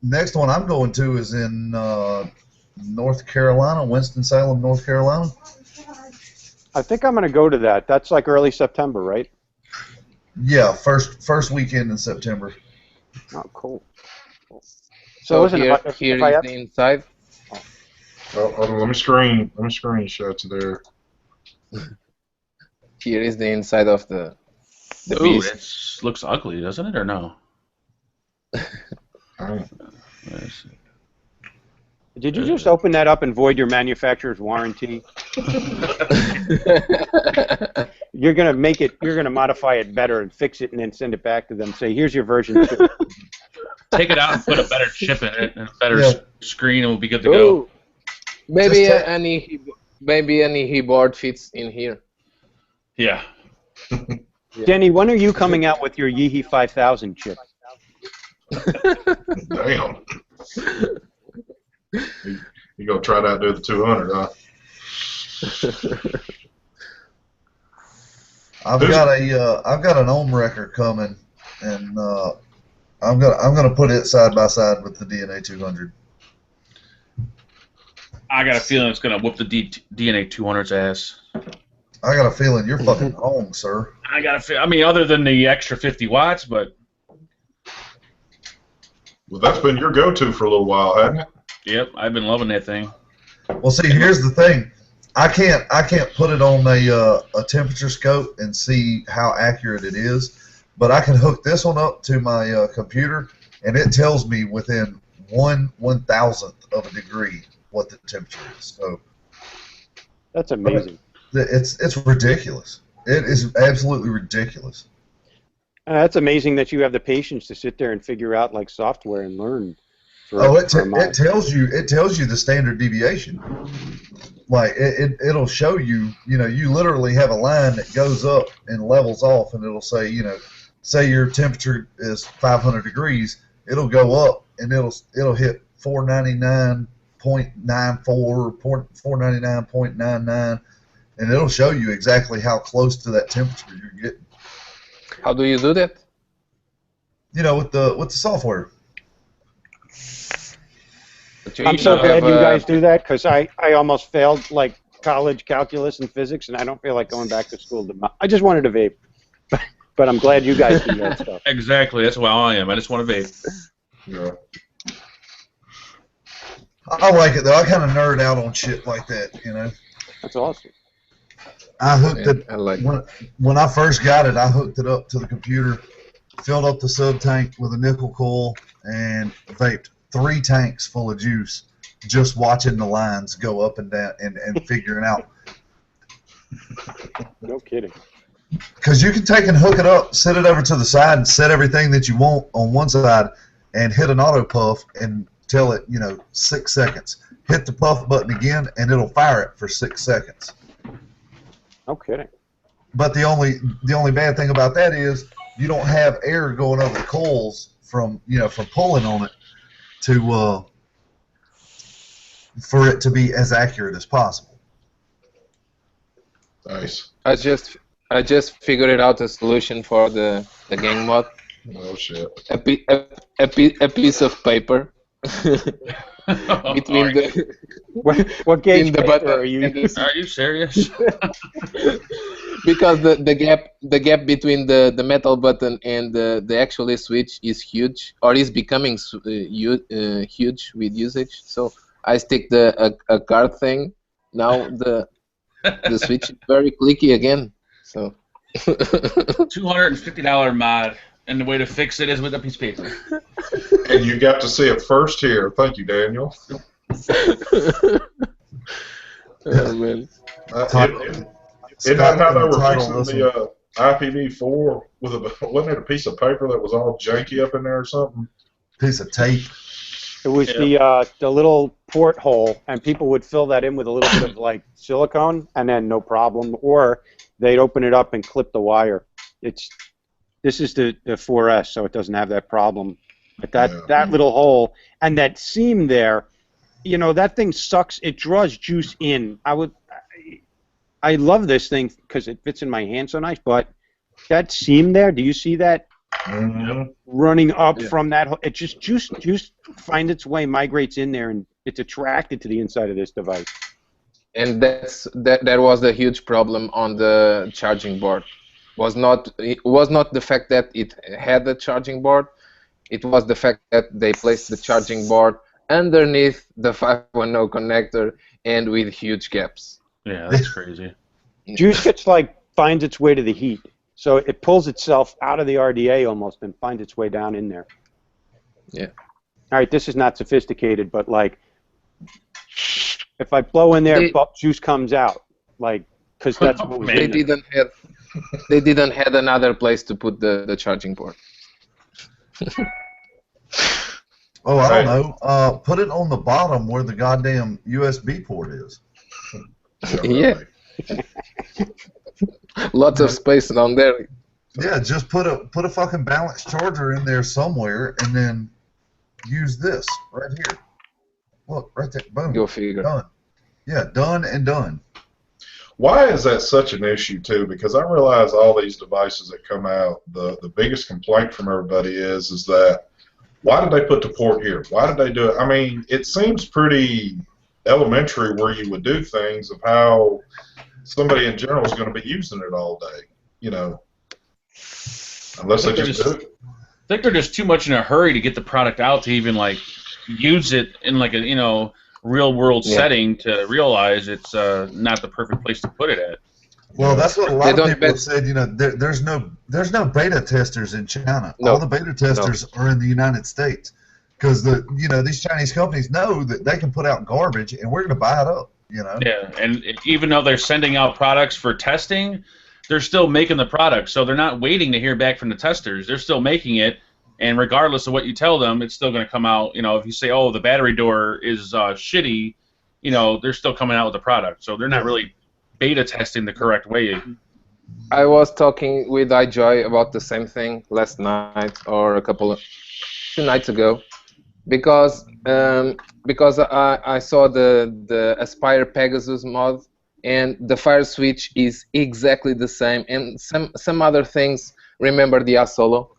Next one I'm going to is in North Carolina, Winston-Salem, North Carolina. I think I'm going to go to that. That's like early September, right? Yeah, first weekend in September. Oh, cool. So listen, here if is I have- the inside. Oh, hold on, let me screenshot you there. Here is the inside of the Ooh, beast. it looks ugly, doesn't it, or no? Did you just open that up and void your manufacturer's warranty? You're gonna make it. You're gonna modify it better and fix it, and then send it back to them. Say, here's your version 2. Take it out and put a better chip in it and a better screen, and we'll be good to go. Maybe any keyboard fits in here. Yeah. Denny, when are you coming out with your Yeehee 5000 chip? Damn. You gonna try to outdo the 200, huh? I've got an ohm record coming, and I'm gonna put it side by side with the DNA 200. I got a feeling it's gonna whoop the DNA 200's ass. I got a feeling you're fucking home, sir. I got a feel. I mean, other than the extra 50 watts, but. Well, that's been your go-to for a little while, hasn't it? Yep, I've been loving that thing. Well, see, here's the thing. I can't put it on a temperature scope and see how accurate it is, but I can hook this one up to my computer, and it tells me within 1/1000th of a degree what the temperature is. So that's amazing. It's ridiculous. It is absolutely ridiculous. That's amazing that you have the patience to sit there and figure out like software and learn. It tells you the standard deviation. Like it'll show you, you literally have a line that goes up and levels off, and it'll say, say your temperature is 500 degrees, it'll go up and it'll hit 499.94 or 499.99, and it'll show you exactly how close to that temperature you're getting. How do you do that? With the software. I'm so glad you guys do that, because I almost failed like college calculus and physics, and I don't feel like going back to school tomorrow. I just wanted to vape, but I'm glad you guys do that stuff. Exactly, that's why I am. I just want to vape. Yeah. I like it though. I kind of nerd out on shit like that, That's awesome. I hooked it. I like when I first got it, I hooked it up to the computer, filled up the sub tank with a nickel coil, and vaped 3 tanks full of juice, just watching the lines go up and down and figuring out. No kidding. Because you can take and hook it up, set it over to the side, and set everything that you want on one side, and hit an auto puff and tell it, 6 seconds. Hit the puff button again, and it'll fire it for 6 seconds. No kidding. But the only bad thing about that is you don't have air going over the coils from pulling on it to for it to be as accurate as possible. Nice. I just figured out a solution for the gang mod. Oh shit. A piece of paper between the what gauge in the paper button are you and using? Are you serious? because the gap between the metal button and the actual switch is huge, or is becoming huge with usage. So I stick a card thing. Now the switch is very clicky again. So $250 mod, and the way to fix it is with a piece of paper. And you got to see it first here. Thank you, Daniel. Oh man. Isn't that how they were fixing the IPv4 with wasn't it a piece of paper that was all janky up in there or something? Piece of tape. It was the little porthole, and people would fill that in with a little bit of like silicone, and then no problem. Or they'd open it up and clip the wire. This is the 4S, so it doesn't have that problem. But that little hole and that seam there, that thing sucks. It draws juice in. I love this thing because it fits in my hand so nice. But that seam there, do you see that? Mm-hmm. Running up from that hole, it just juice finds its way, migrates in there, and it's attracted to the inside of this device. And that was the huge problem on the charging board. It was not the fact that it had a charging board. It was the fact that they placed the charging board underneath the 510 connector and with huge gaps. Yeah, that's crazy. Juice finds its way to the heat. So it pulls itself out of the RDA almost and finds its way down in there. Yeah. All right, this is not sophisticated, but like, if I blow in there, juice comes out, like, because that's what was They in there. didn't have another place to put the charging port. Oh, I don't know. Put it on the bottom where the goddamn USB port is. Yeah. Lots of space down there. Yeah, just put a fucking balanced charger in there somewhere, and then use this right here. Look, right there. Boom. Go figure. Done. Yeah, done and done. Why is that such an issue too? Because I realize all these devices that come out, the biggest complaint from everybody is that why did they put the port here? Why did they do it? I mean, it seems pretty elementary where you would do things of how somebody in general is going to be using it all day, you know, unless they just do it. I think they're just too much in a hurry to get the product out to even like use it in like a real world setting to realize it's not the perfect place to put it at. Well, that's what a lot of people have said. You know, there's no beta testers in China. No. All the beta testers are in the United States because these Chinese companies know that they can put out garbage and we're going to buy it up. You know. Yeah, and even though they're sending out products for testing, they're still making the product, so they're not waiting to hear back from the testers. They're still making it, and regardless of what you tell them, it's still going to come out. You know, if you say, "Oh, the battery door is shitty," you know, they're still coming out with the product, so they're not really beta testing the correct way. I was talking with iJoy about the same thing last night or 2 nights ago, because I saw the Aspire Pegasus mod, and the fire switch is exactly the same, and some other things. Remember the Solo,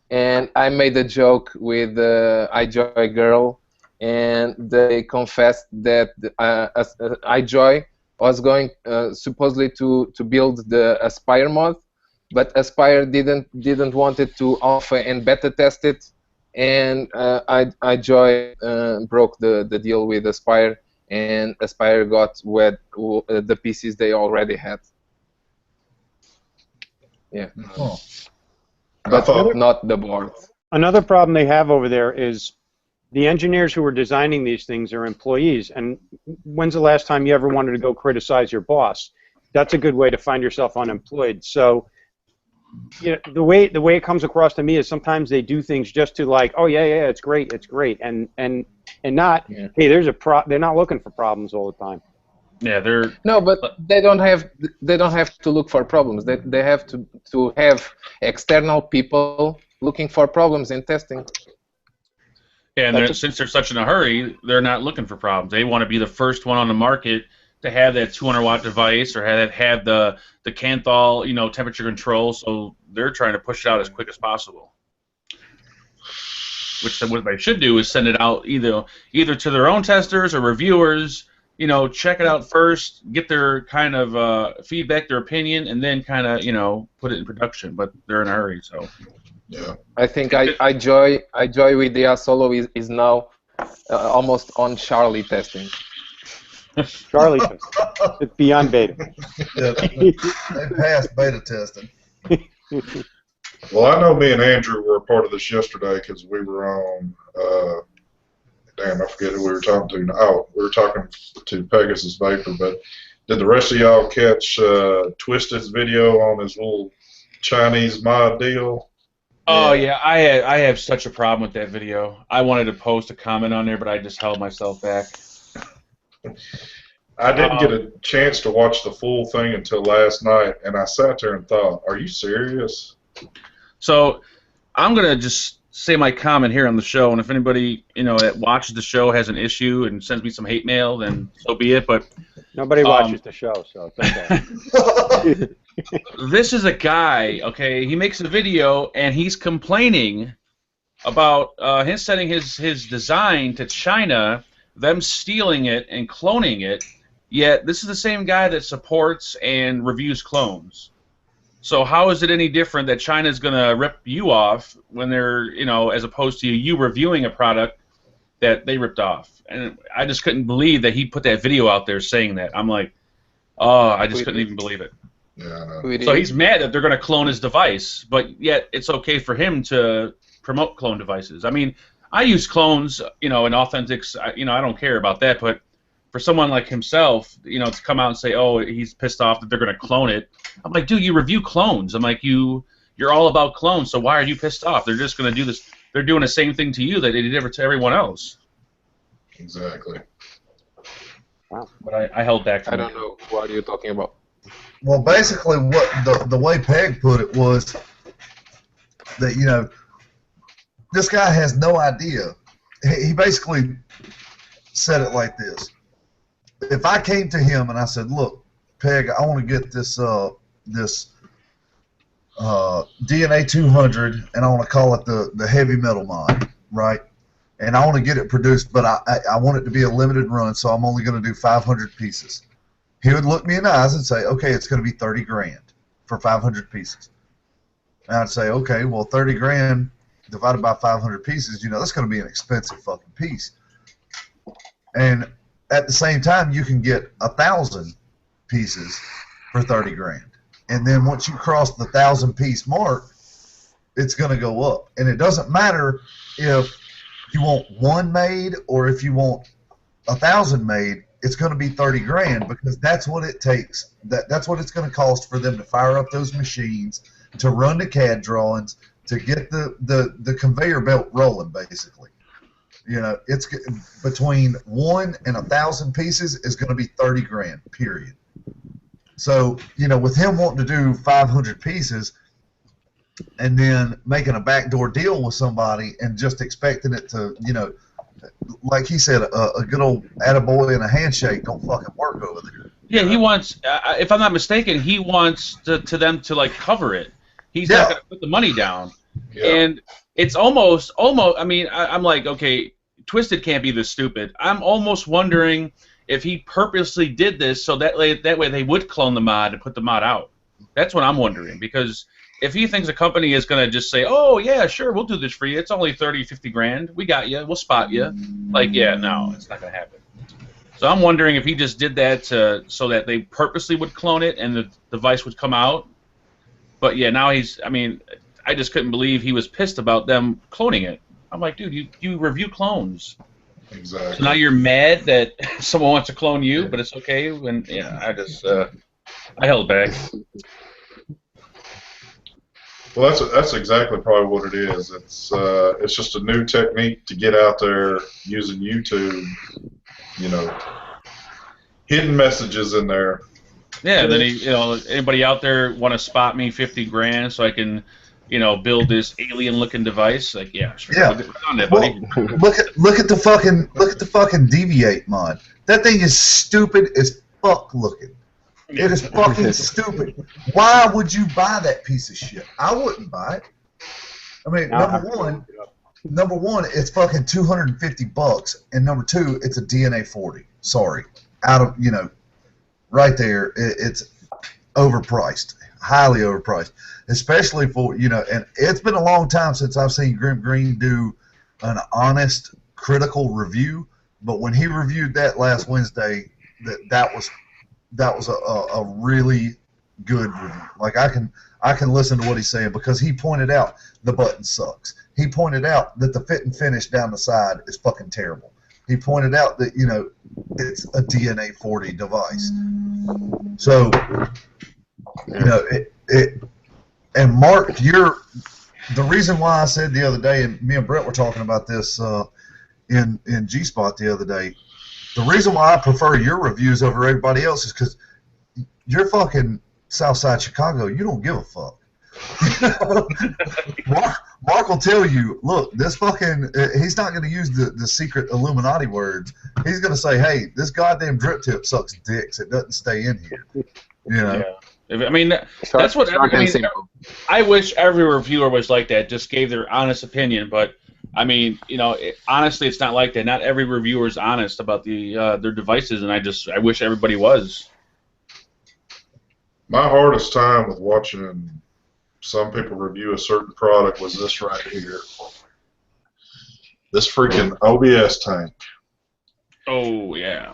and I made a joke with the iJoy girl, and they confessed that iJoy was going supposedly to build the Aspire mod, but Aspire didn't wanted to alpha and beta test it, and iJoy broke the deal with Aspire, and Aspire got the pieces they already had. Yeah, but not the board. Another problem they have over there is the engineers who are designing these things are employees, and when's the last time you ever wanted to go criticize your boss? That's a good way to find yourself unemployed. So, you know, the way it comes across to me is sometimes they do things just to like, oh yeah, it's great, and not, hey, there's they're not looking for problems all the time. Yeah, they're but they don't have to look for problems. They have to have external people looking for problems in testing. Yeah, and since they're such in a hurry, they're not looking for problems. They want to be the first one on the market to have that 200-watt device or have the Kanthal, temperature control. So they're trying to push it out as quick as possible. Which what they should do is send it out either to their own testers or reviewers. Check it out first, get their kind of feedback, their opinion, and then kind of put it in production. But they're in a hurry, so. Yeah. I think iJoy with the Solo is now almost on Charlie testing. Charlie testing. It's beyond beta. Yeah, they passed beta testing. Well, I know me and Andrew were a part of this yesterday because we were on. Damn, I forget who we were talking to. Oh, we were talking to Pegasus Vapor. But did the rest of y'all catch Twisted's video on his little Chinese mod deal? Oh yeah, I have such a problem with that video. I wanted to post a comment on there, but I just held myself back. I didn't get a chance to watch the full thing until last night, and I sat there and thought, "Are you serious?" So I'm gonna just say my comment here on the show, and if anybody that watches the show has an issue and sends me some hate mail, then so be it. But nobody watches the show, so it's okay. This is a guy, okay? He makes a video and he's complaining about him sending his design to China, them stealing it and cloning it. Yet this is the same guy that supports and reviews clones. So how is it any different that China's gonna rip you off when they're as opposed to you reviewing a product that they ripped off? And I just couldn't believe that he put that video out there saying that. I'm like, oh, I just couldn't even believe it. Yeah, so he's mad that they're going to clone his device, but yet it's okay for him to promote clone devices. I mean, I use clones, and authentics. I don't care about that. But for someone like himself, to come out and say, oh, he's pissed off that they're going to clone it. I'm like, dude, you review clones. I'm like, you're all about clones, so why are you pissed off? They're just going to do this. They're doing the same thing to you that they did ever to everyone else. Exactly. Wow. But I held back from I don't know what you're talking about. Well, basically, what the way Peg put it was that this guy has no idea. He basically said it like this: if I came to him and I said, "Look, Peg, I want to get this DNA 200, and I want to call it the heavy metal mod, right? And I want to get it produced, but I want it to be a limited run, so I'm only going to do 500 pieces." He would look me in the eyes and say, "Okay, it's going to be 30 grand for 500 pieces." And I'd say, "Okay, well, 30 grand divided by 500 pieces, that's going to be an expensive fucking piece." And at the same time, you can get 1,000 pieces for 30 grand. And then once you cross the 1,000-piece mark, it's going to go up. And it doesn't matter if you want one made or if you want 1,000 made. It's going to be 30 grand because that's what it takes. That's what it's going to cost for them to fire up those machines, to run the CAD drawings, to get the conveyor belt rolling, basically. It's between 1 and 1,000 pieces is going to be 30 grand, period. So, with him wanting to do 500 pieces and then making a backdoor deal with somebody and just expecting it to, like he said, a good old attaboy and a handshake don't fucking work over there. Yeah, he wants, if I'm not mistaken, he wants to them to, like, cover it. He's not going to put the money down. Yeah. And it's almost, I mean, I'm like, okay, Twisted can't be this stupid. I'm almost wondering if he purposely did this so that way they would clone the mod and put the mod out. That's what I'm wondering, because if he thinks a company is going to just say, oh, yeah, sure, we'll do this for you, it's only 30, 50 grand, we got you, we'll spot you. Like, yeah, no, it's not going to happen. So I'm wondering if he just did that so that they purposely would clone it and the device would come out. But, yeah, now I just couldn't believe he was pissed about them cloning it. I'm like, dude, you review clones. Exactly. So now you're mad that someone wants to clone you, but it's okay. And I held back. Well, that's exactly probably what it is. It's just a new technique to get out there using YouTube. Hidden messages in there. Yeah. Then anybody out there want to spot me 50 grand so I can, build this alien-looking device? Like, yeah, sure. Yeah. On that, buddy. Look at the fucking Deviate mod. That thing is stupid as fuck looking. It is fucking stupid. Why would you buy that piece of shit? I wouldn't buy it. I mean, number one, it's fucking $250, and number two, it's a DNA 40. Sorry, right there, it's overpriced, highly overpriced, especially for and it's been a long time since I've seen Grim Green do an honest, critical review. But when he reviewed that last Wednesday, that was a really good review. Like I can listen to what he's saying because he pointed out the button sucks. He pointed out that the fit and finish down the side is fucking terrible. He pointed out that it's a DNA 40 device. So and Mark, the reason why I said the other day, and me and Brett were talking about this in G-Spot the other day. The reason why I prefer your reviews over everybody else is because you're fucking Southside Chicago. You don't give a fuck. Mark will tell you, look, this fucking, he's not going to use the secret Illuminati words. He's going to say, hey, this goddamn drip tip sucks dicks. It doesn't stay in here. Yeah. I mean, that's what I wish every reviewer was like that, just gave their honest opinion. But I mean, honestly, it's not like that. Not every reviewer is honest about their devices, and I wish everybody was. My hardest time with watching some people review a certain product was this right here. This freaking OBS tank. Oh, yeah.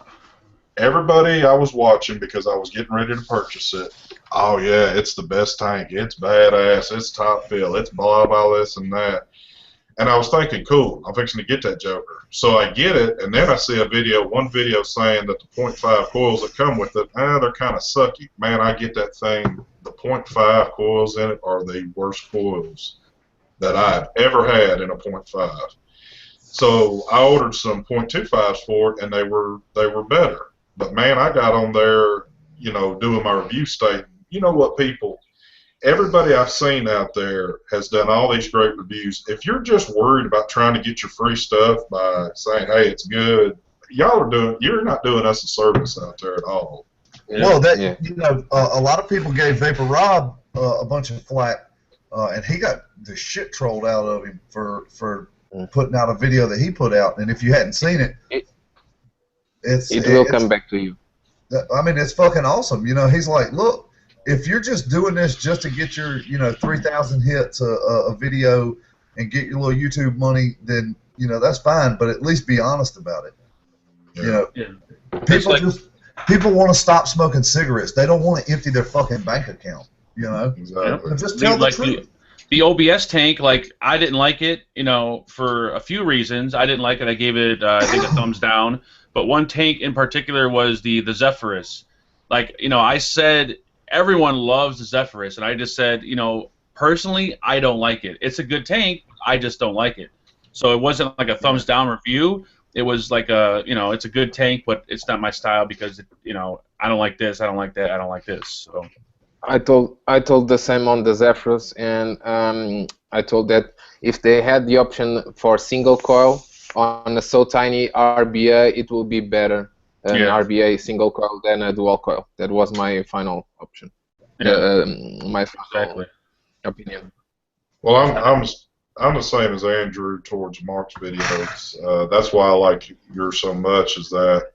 Everybody I was watching, because I was getting ready to purchase it, oh yeah, it's the best tank, it's badass, it's top fill, it's blah blah this and that. And I was thinking, cool, I'm fixing to get that Joker. So I get it, and then I see one video saying that the 0.5 coils that come with it, they're kind of sucky. Man, I get that thing, the 0.5 coils in it are the worst coils that I've ever had in a 0.5. So I ordered some 0.25s for it, and they were better. But man, I got on there, you know, doing my review statement. You know what, people? Everybody I've seen out there has done all these great reviews. If you're just worried about trying to get your free stuff by saying, "Hey, it's good," you're not doing us a service out there at all. Yeah. Well, you know, a lot of people gave Vapor Rob a bunch of flack, and he got the shit trolled out of him for putting out a video that he put out. And if you hadn't seen it, it will come back to you. I mean, it's fucking awesome. You know, he's like, look, if you're just doing this just to get your, you know, 3,000 hits a video and get your little YouTube money, then, you know, that's fine. But at least be honest about it. You know, people want to stop smoking cigarettes. They don't want to empty their fucking bank account. You know, exactly. Just tell the truth. The OBS tank, like, I didn't like it, you know, for a few reasons. I didn't like it. I gave it, I think, a thumbs down. But one tank in particular was the Zephyrus. Like, you know, I said everyone loves the Zephyrus, and I just said, you know, personally, I don't like it. It's a good tank, I just don't like it. So it wasn't like a thumbs down review. It was like a, you know, it's a good tank, but it's not my style because, you know, I don't like this, I don't like that, I don't like this. So I told the same on the Zephyrus, and I told that if they had the option for single coil on a so tiny RBA, it will be better an RBA single coil than a dual coil. That was my final option. My final opinion. Well, I'm the same as Andrew towards Mark's videos. That's why I like yours so much, is that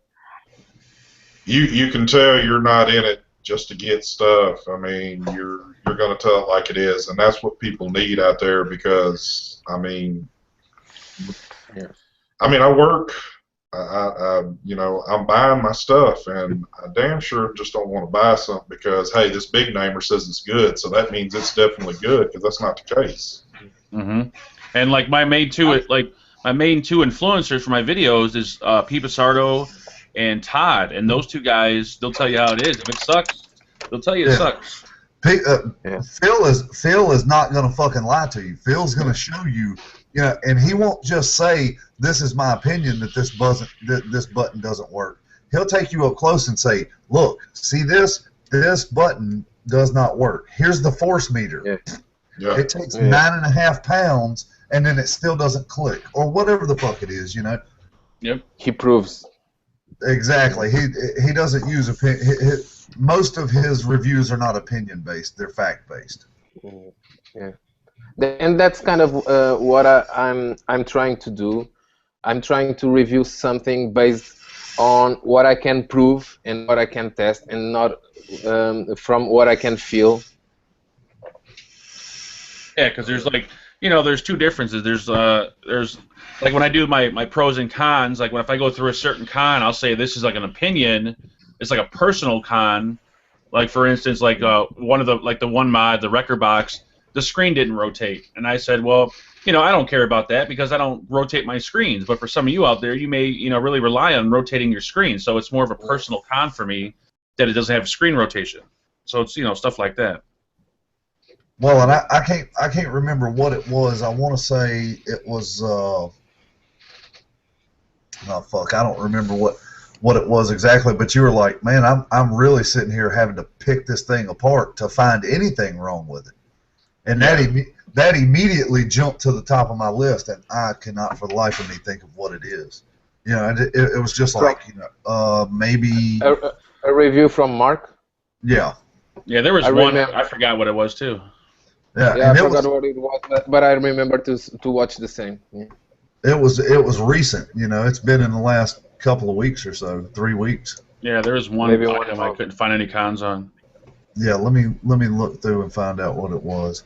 you can tell you're not in it just to get stuff. I mean, you're going to tell it like it is, and that's what people need out there. Because I mean, I work. You know, I'm buying my stuff, and I damn sure just don't want to buy something because, hey, this big namer says it's good, so that means it's definitely good, because that's not the case. Mm-hmm. And like my main two influencers for my videos is P. Basardo and Todd, and those two guys, they'll tell you how it is. If it sucks, they'll tell you it sucks. Phil is not gonna fucking lie to you. Phil's gonna show you. You know, and he won't just say, "This is my opinion that this button doesn't work." He'll take you up close and say, "Look, see this? This button does not work. Here's the force meter. It takes 9.5 pounds, and then it still doesn't click, or whatever the fuck it is." You know. Yep. He proves. Exactly. He doesn't use opinion. Most of his reviews are not opinion based; they're fact based. Yeah. And that's kind of what I'm trying to do. I'm trying to review something based on what I can prove and what I can test, and not from what I can feel. Yeah, because there's like, you know, there's two differences. There's like when I do my pros and cons. Like if I go through a certain con, I'll say this is like an opinion. It's like a personal con. Like for instance, like one of the one mod, the record box. The screen didn't rotate, and I said, well, you know, I don't care about that because I don't rotate my screens. But for some of you out there, you may, you know, really rely on rotating your screen. So it's more of a personal con for me that it doesn't have screen rotation. So it's, you know, stuff like that. Well, and I can't remember what it was. I want to say it was oh fuck, I don't remember what it was exactly. But you were like, man, I'm really sitting here having to pick this thing apart to find anything wrong with it. And that immediately jumped to the top of my list, and I cannot for the life of me think of what it is. You know, it was just like, you know, maybe a review from Mark. Yeah. Yeah, there was one. I forgot what it was too. Yeah, I forgot what it was, but I remember to watch the same. Yeah. It was recent. You know, it's been in the last couple of weeks or so, 3 weeks. Yeah, there was one item I couldn't find any cons on. Yeah, let me look through and find out what it was.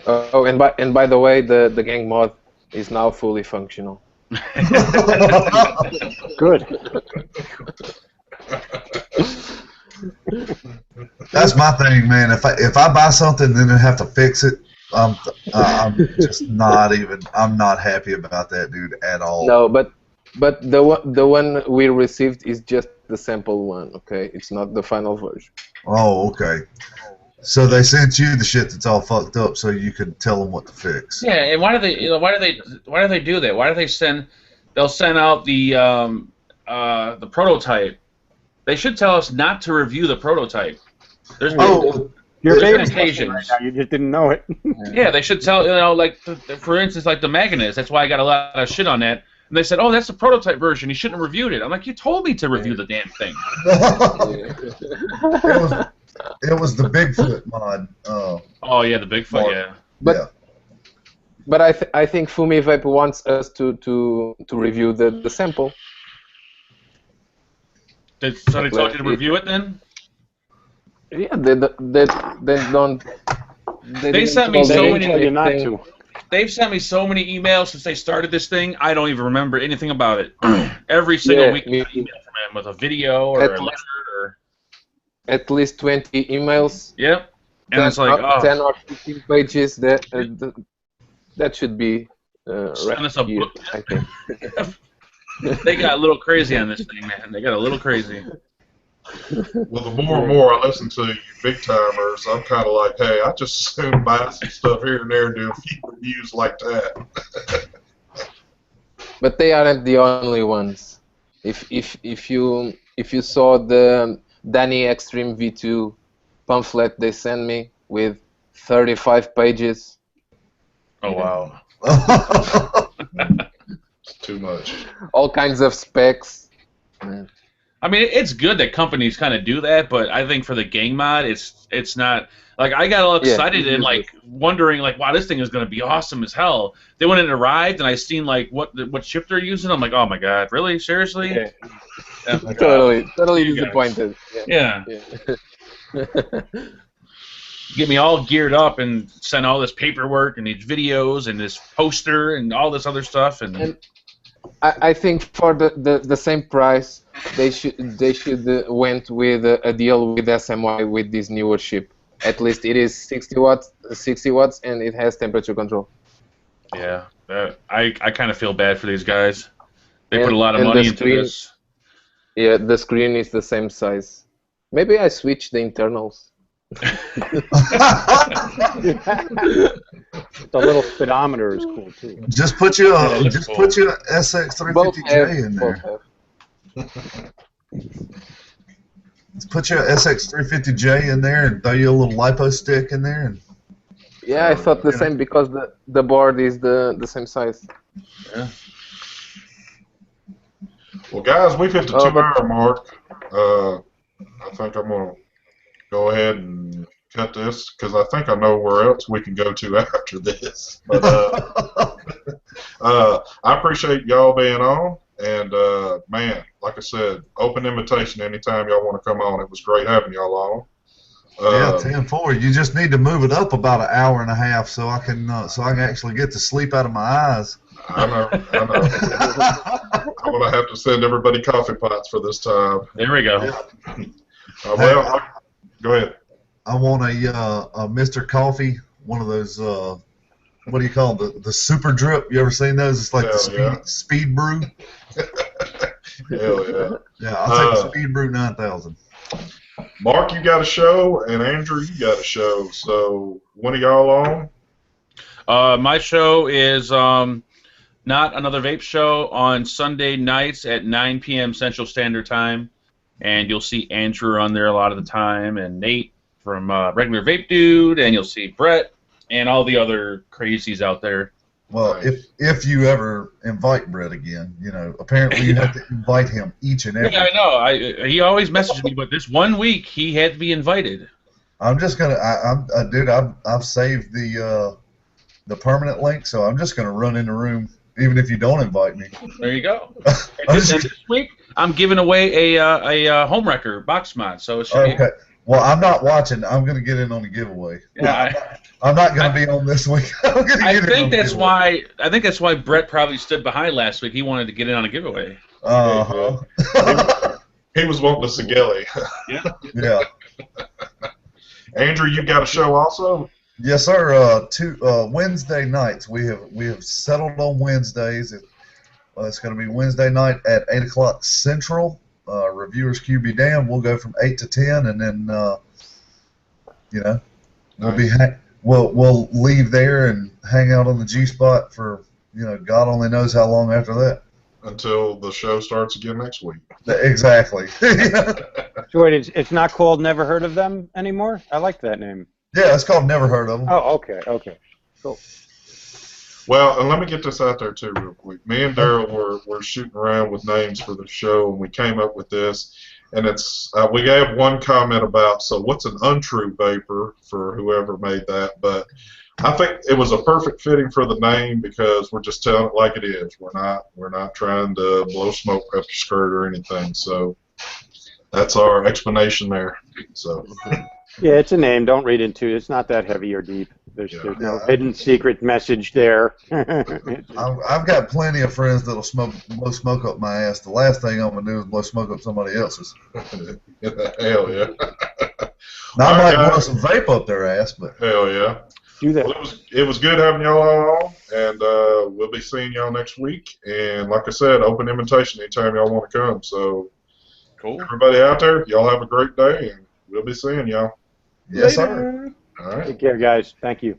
Oh, and by the way, the gang mod is now fully functional. Good. That's my thing, man. If I buy something, then I have to fix it. I'm just not even. I'm not happy about that, dude, at all. No, but the one we received is just the sample one. Okay, it's not the final version. Oh, okay. So they sent you the shit that's all fucked up, so you could tell them what to fix. Yeah, and why do they do that? Why do they send? They'll send out the prototype. They should tell us not to review the prototype. There's You're there's an vaping occasion. right now. You just didn't know it. Yeah, they should tell, like, for instance, like the magnets. That's why I got a lot of shit on that. And they said, oh, that's the prototype version. You shouldn't have reviewed it. I'm like, you told me to review the damn thing. It was the Bigfoot mod. Oh, yeah, the Bigfoot, yeah. But I think Fumi Vape wants us to review the sample. So they told you to review it then? Yeah, they don't. They sent me so many. Tell you not to. They've sent me so many emails since they started this thing. I don't even remember anything about it. Every single week, I get an email from him with a video or a letter or at least 20 emails. Yep. And it's like 10 or 15 pages. That should be send us a here, book. I think. They got a little crazy on this thing, man. They got a little crazy. Well, the more and more I listen to you big timers, I'm kind of like, hey, I just assume buy some stuff here and there and do a few reviews like that. But they aren't the only ones. If you saw the Danny Extreme V2 pamphlet they sent me with 35 pages. Oh wow. It's too much. All kinds of specs. I mean, it's good that companies kind of do that, but I think for the gang mod, it's not. Like, I got all excited and like wondering like, wow, this thing is gonna be awesome as hell. Then when it arrived and I seen like what chip they're using, I'm like, oh my god, really, seriously? Yeah. Oh my totally God. disappointed. Yeah. Get me all geared up and send all this paperwork and these videos and this poster and all this other stuff and I think for the same price they should went with a deal with SMY with this newer chip. At least it is 60 watts, and it has temperature control. Yeah, I kind of feel bad for these guys. They put a lot of money into this. Yeah, the screen is the same size. Maybe I switched the internals. The little speedometer is cool too. Just put your SX350J in there. Just put your SX350J in there and throw you a little lipo stick in there. And yeah, I thought the same because the board is the same size. Yeah. Well, guys, we've hit the 2-hour mark. I think I'm going to go ahead and cut this because I think I know where else we can go to after this. But I appreciate y'all being on. And, man, like I said, open invitation anytime y'all want to come on. It was great having y'all on. Yeah, 10-4. You just need to move it up about an hour and a half so I can actually get the sleep out of my eyes. I know. I'm going to have to send everybody coffee pots for this time. There we go. Well, go ahead. I want a Mr. Coffee, one of those, what do you call them, the super drip. You ever seen those? It's like the speed brew. Hell yeah. Yeah, I'll take the speed brew 9000. Mark, you got a show, and Andrew, you got a show. So when are y'all on? My show is Not Another Vape Show on Sunday nights at 9 p.m. Central Standard Time. And you'll see Andrew on there a lot of the time, and Nate from Regular Vape Dude, and you'll see Brett and all the other crazies out there. Well, if you ever invite Brett again, apparently you have to invite him each and every. Yeah, I know. He always messages me, but this one week he had to be invited. I'm just gonna, dude, I've saved the permanent link, so I'm just gonna run in the room even if you don't invite me. There you go. And this week I'm giving away a home wrecker box mod, so it should be. Okay. Well, I'm not watching. I'm going to get in on the giveaway. Yeah, I'm not going to be on this week. I think that's why Brett probably stood behind last week. He wanted to get in on a giveaway. He was wanting the Sigelli. Yeah. Yeah. Andrew, you got a show also? Yes, sir. Wednesday nights. We have settled on Wednesdays. It's going to be Wednesday night at 8 o'clock Central. Reviewers Q be damned. We'll go from 8 to 10, and then we'll leave there and hang out on the G spot for God only knows how long after that. Until the show starts again next week. Exactly. So wait, it's not called Never Heard of Them anymore? I like that name. Yeah, it's called Never Heard of Them. Oh, okay, cool. Well, and let me get this out there too real quick. Me and Daryl were shooting around with names for the show, and we came up with this. And it's we gave one comment about, so what's an untrue vapor for whoever made that, but I think it was a perfect fitting for the name because we're just telling it like it is. We're not trying to blow smoke up your skirt or anything. So that's our explanation there. So yeah, it's a name. Don't read into it. It's not that heavy or deep. There's no hidden secret message there. I've got plenty of friends that'll blow smoke up my ass. The last thing I'm gonna do is blow smoke up somebody else's. Hell yeah. Now, I might blow some vape up their ass, but hell yeah. Do that. Well, it was good having y'all on, and we'll be seeing y'all next week. And like I said, open invitation anytime y'all want to come. So, Cool. Everybody out there, y'all have a great day, and we'll be seeing y'all. yes, sir. All right. Take care, guys. Thank you.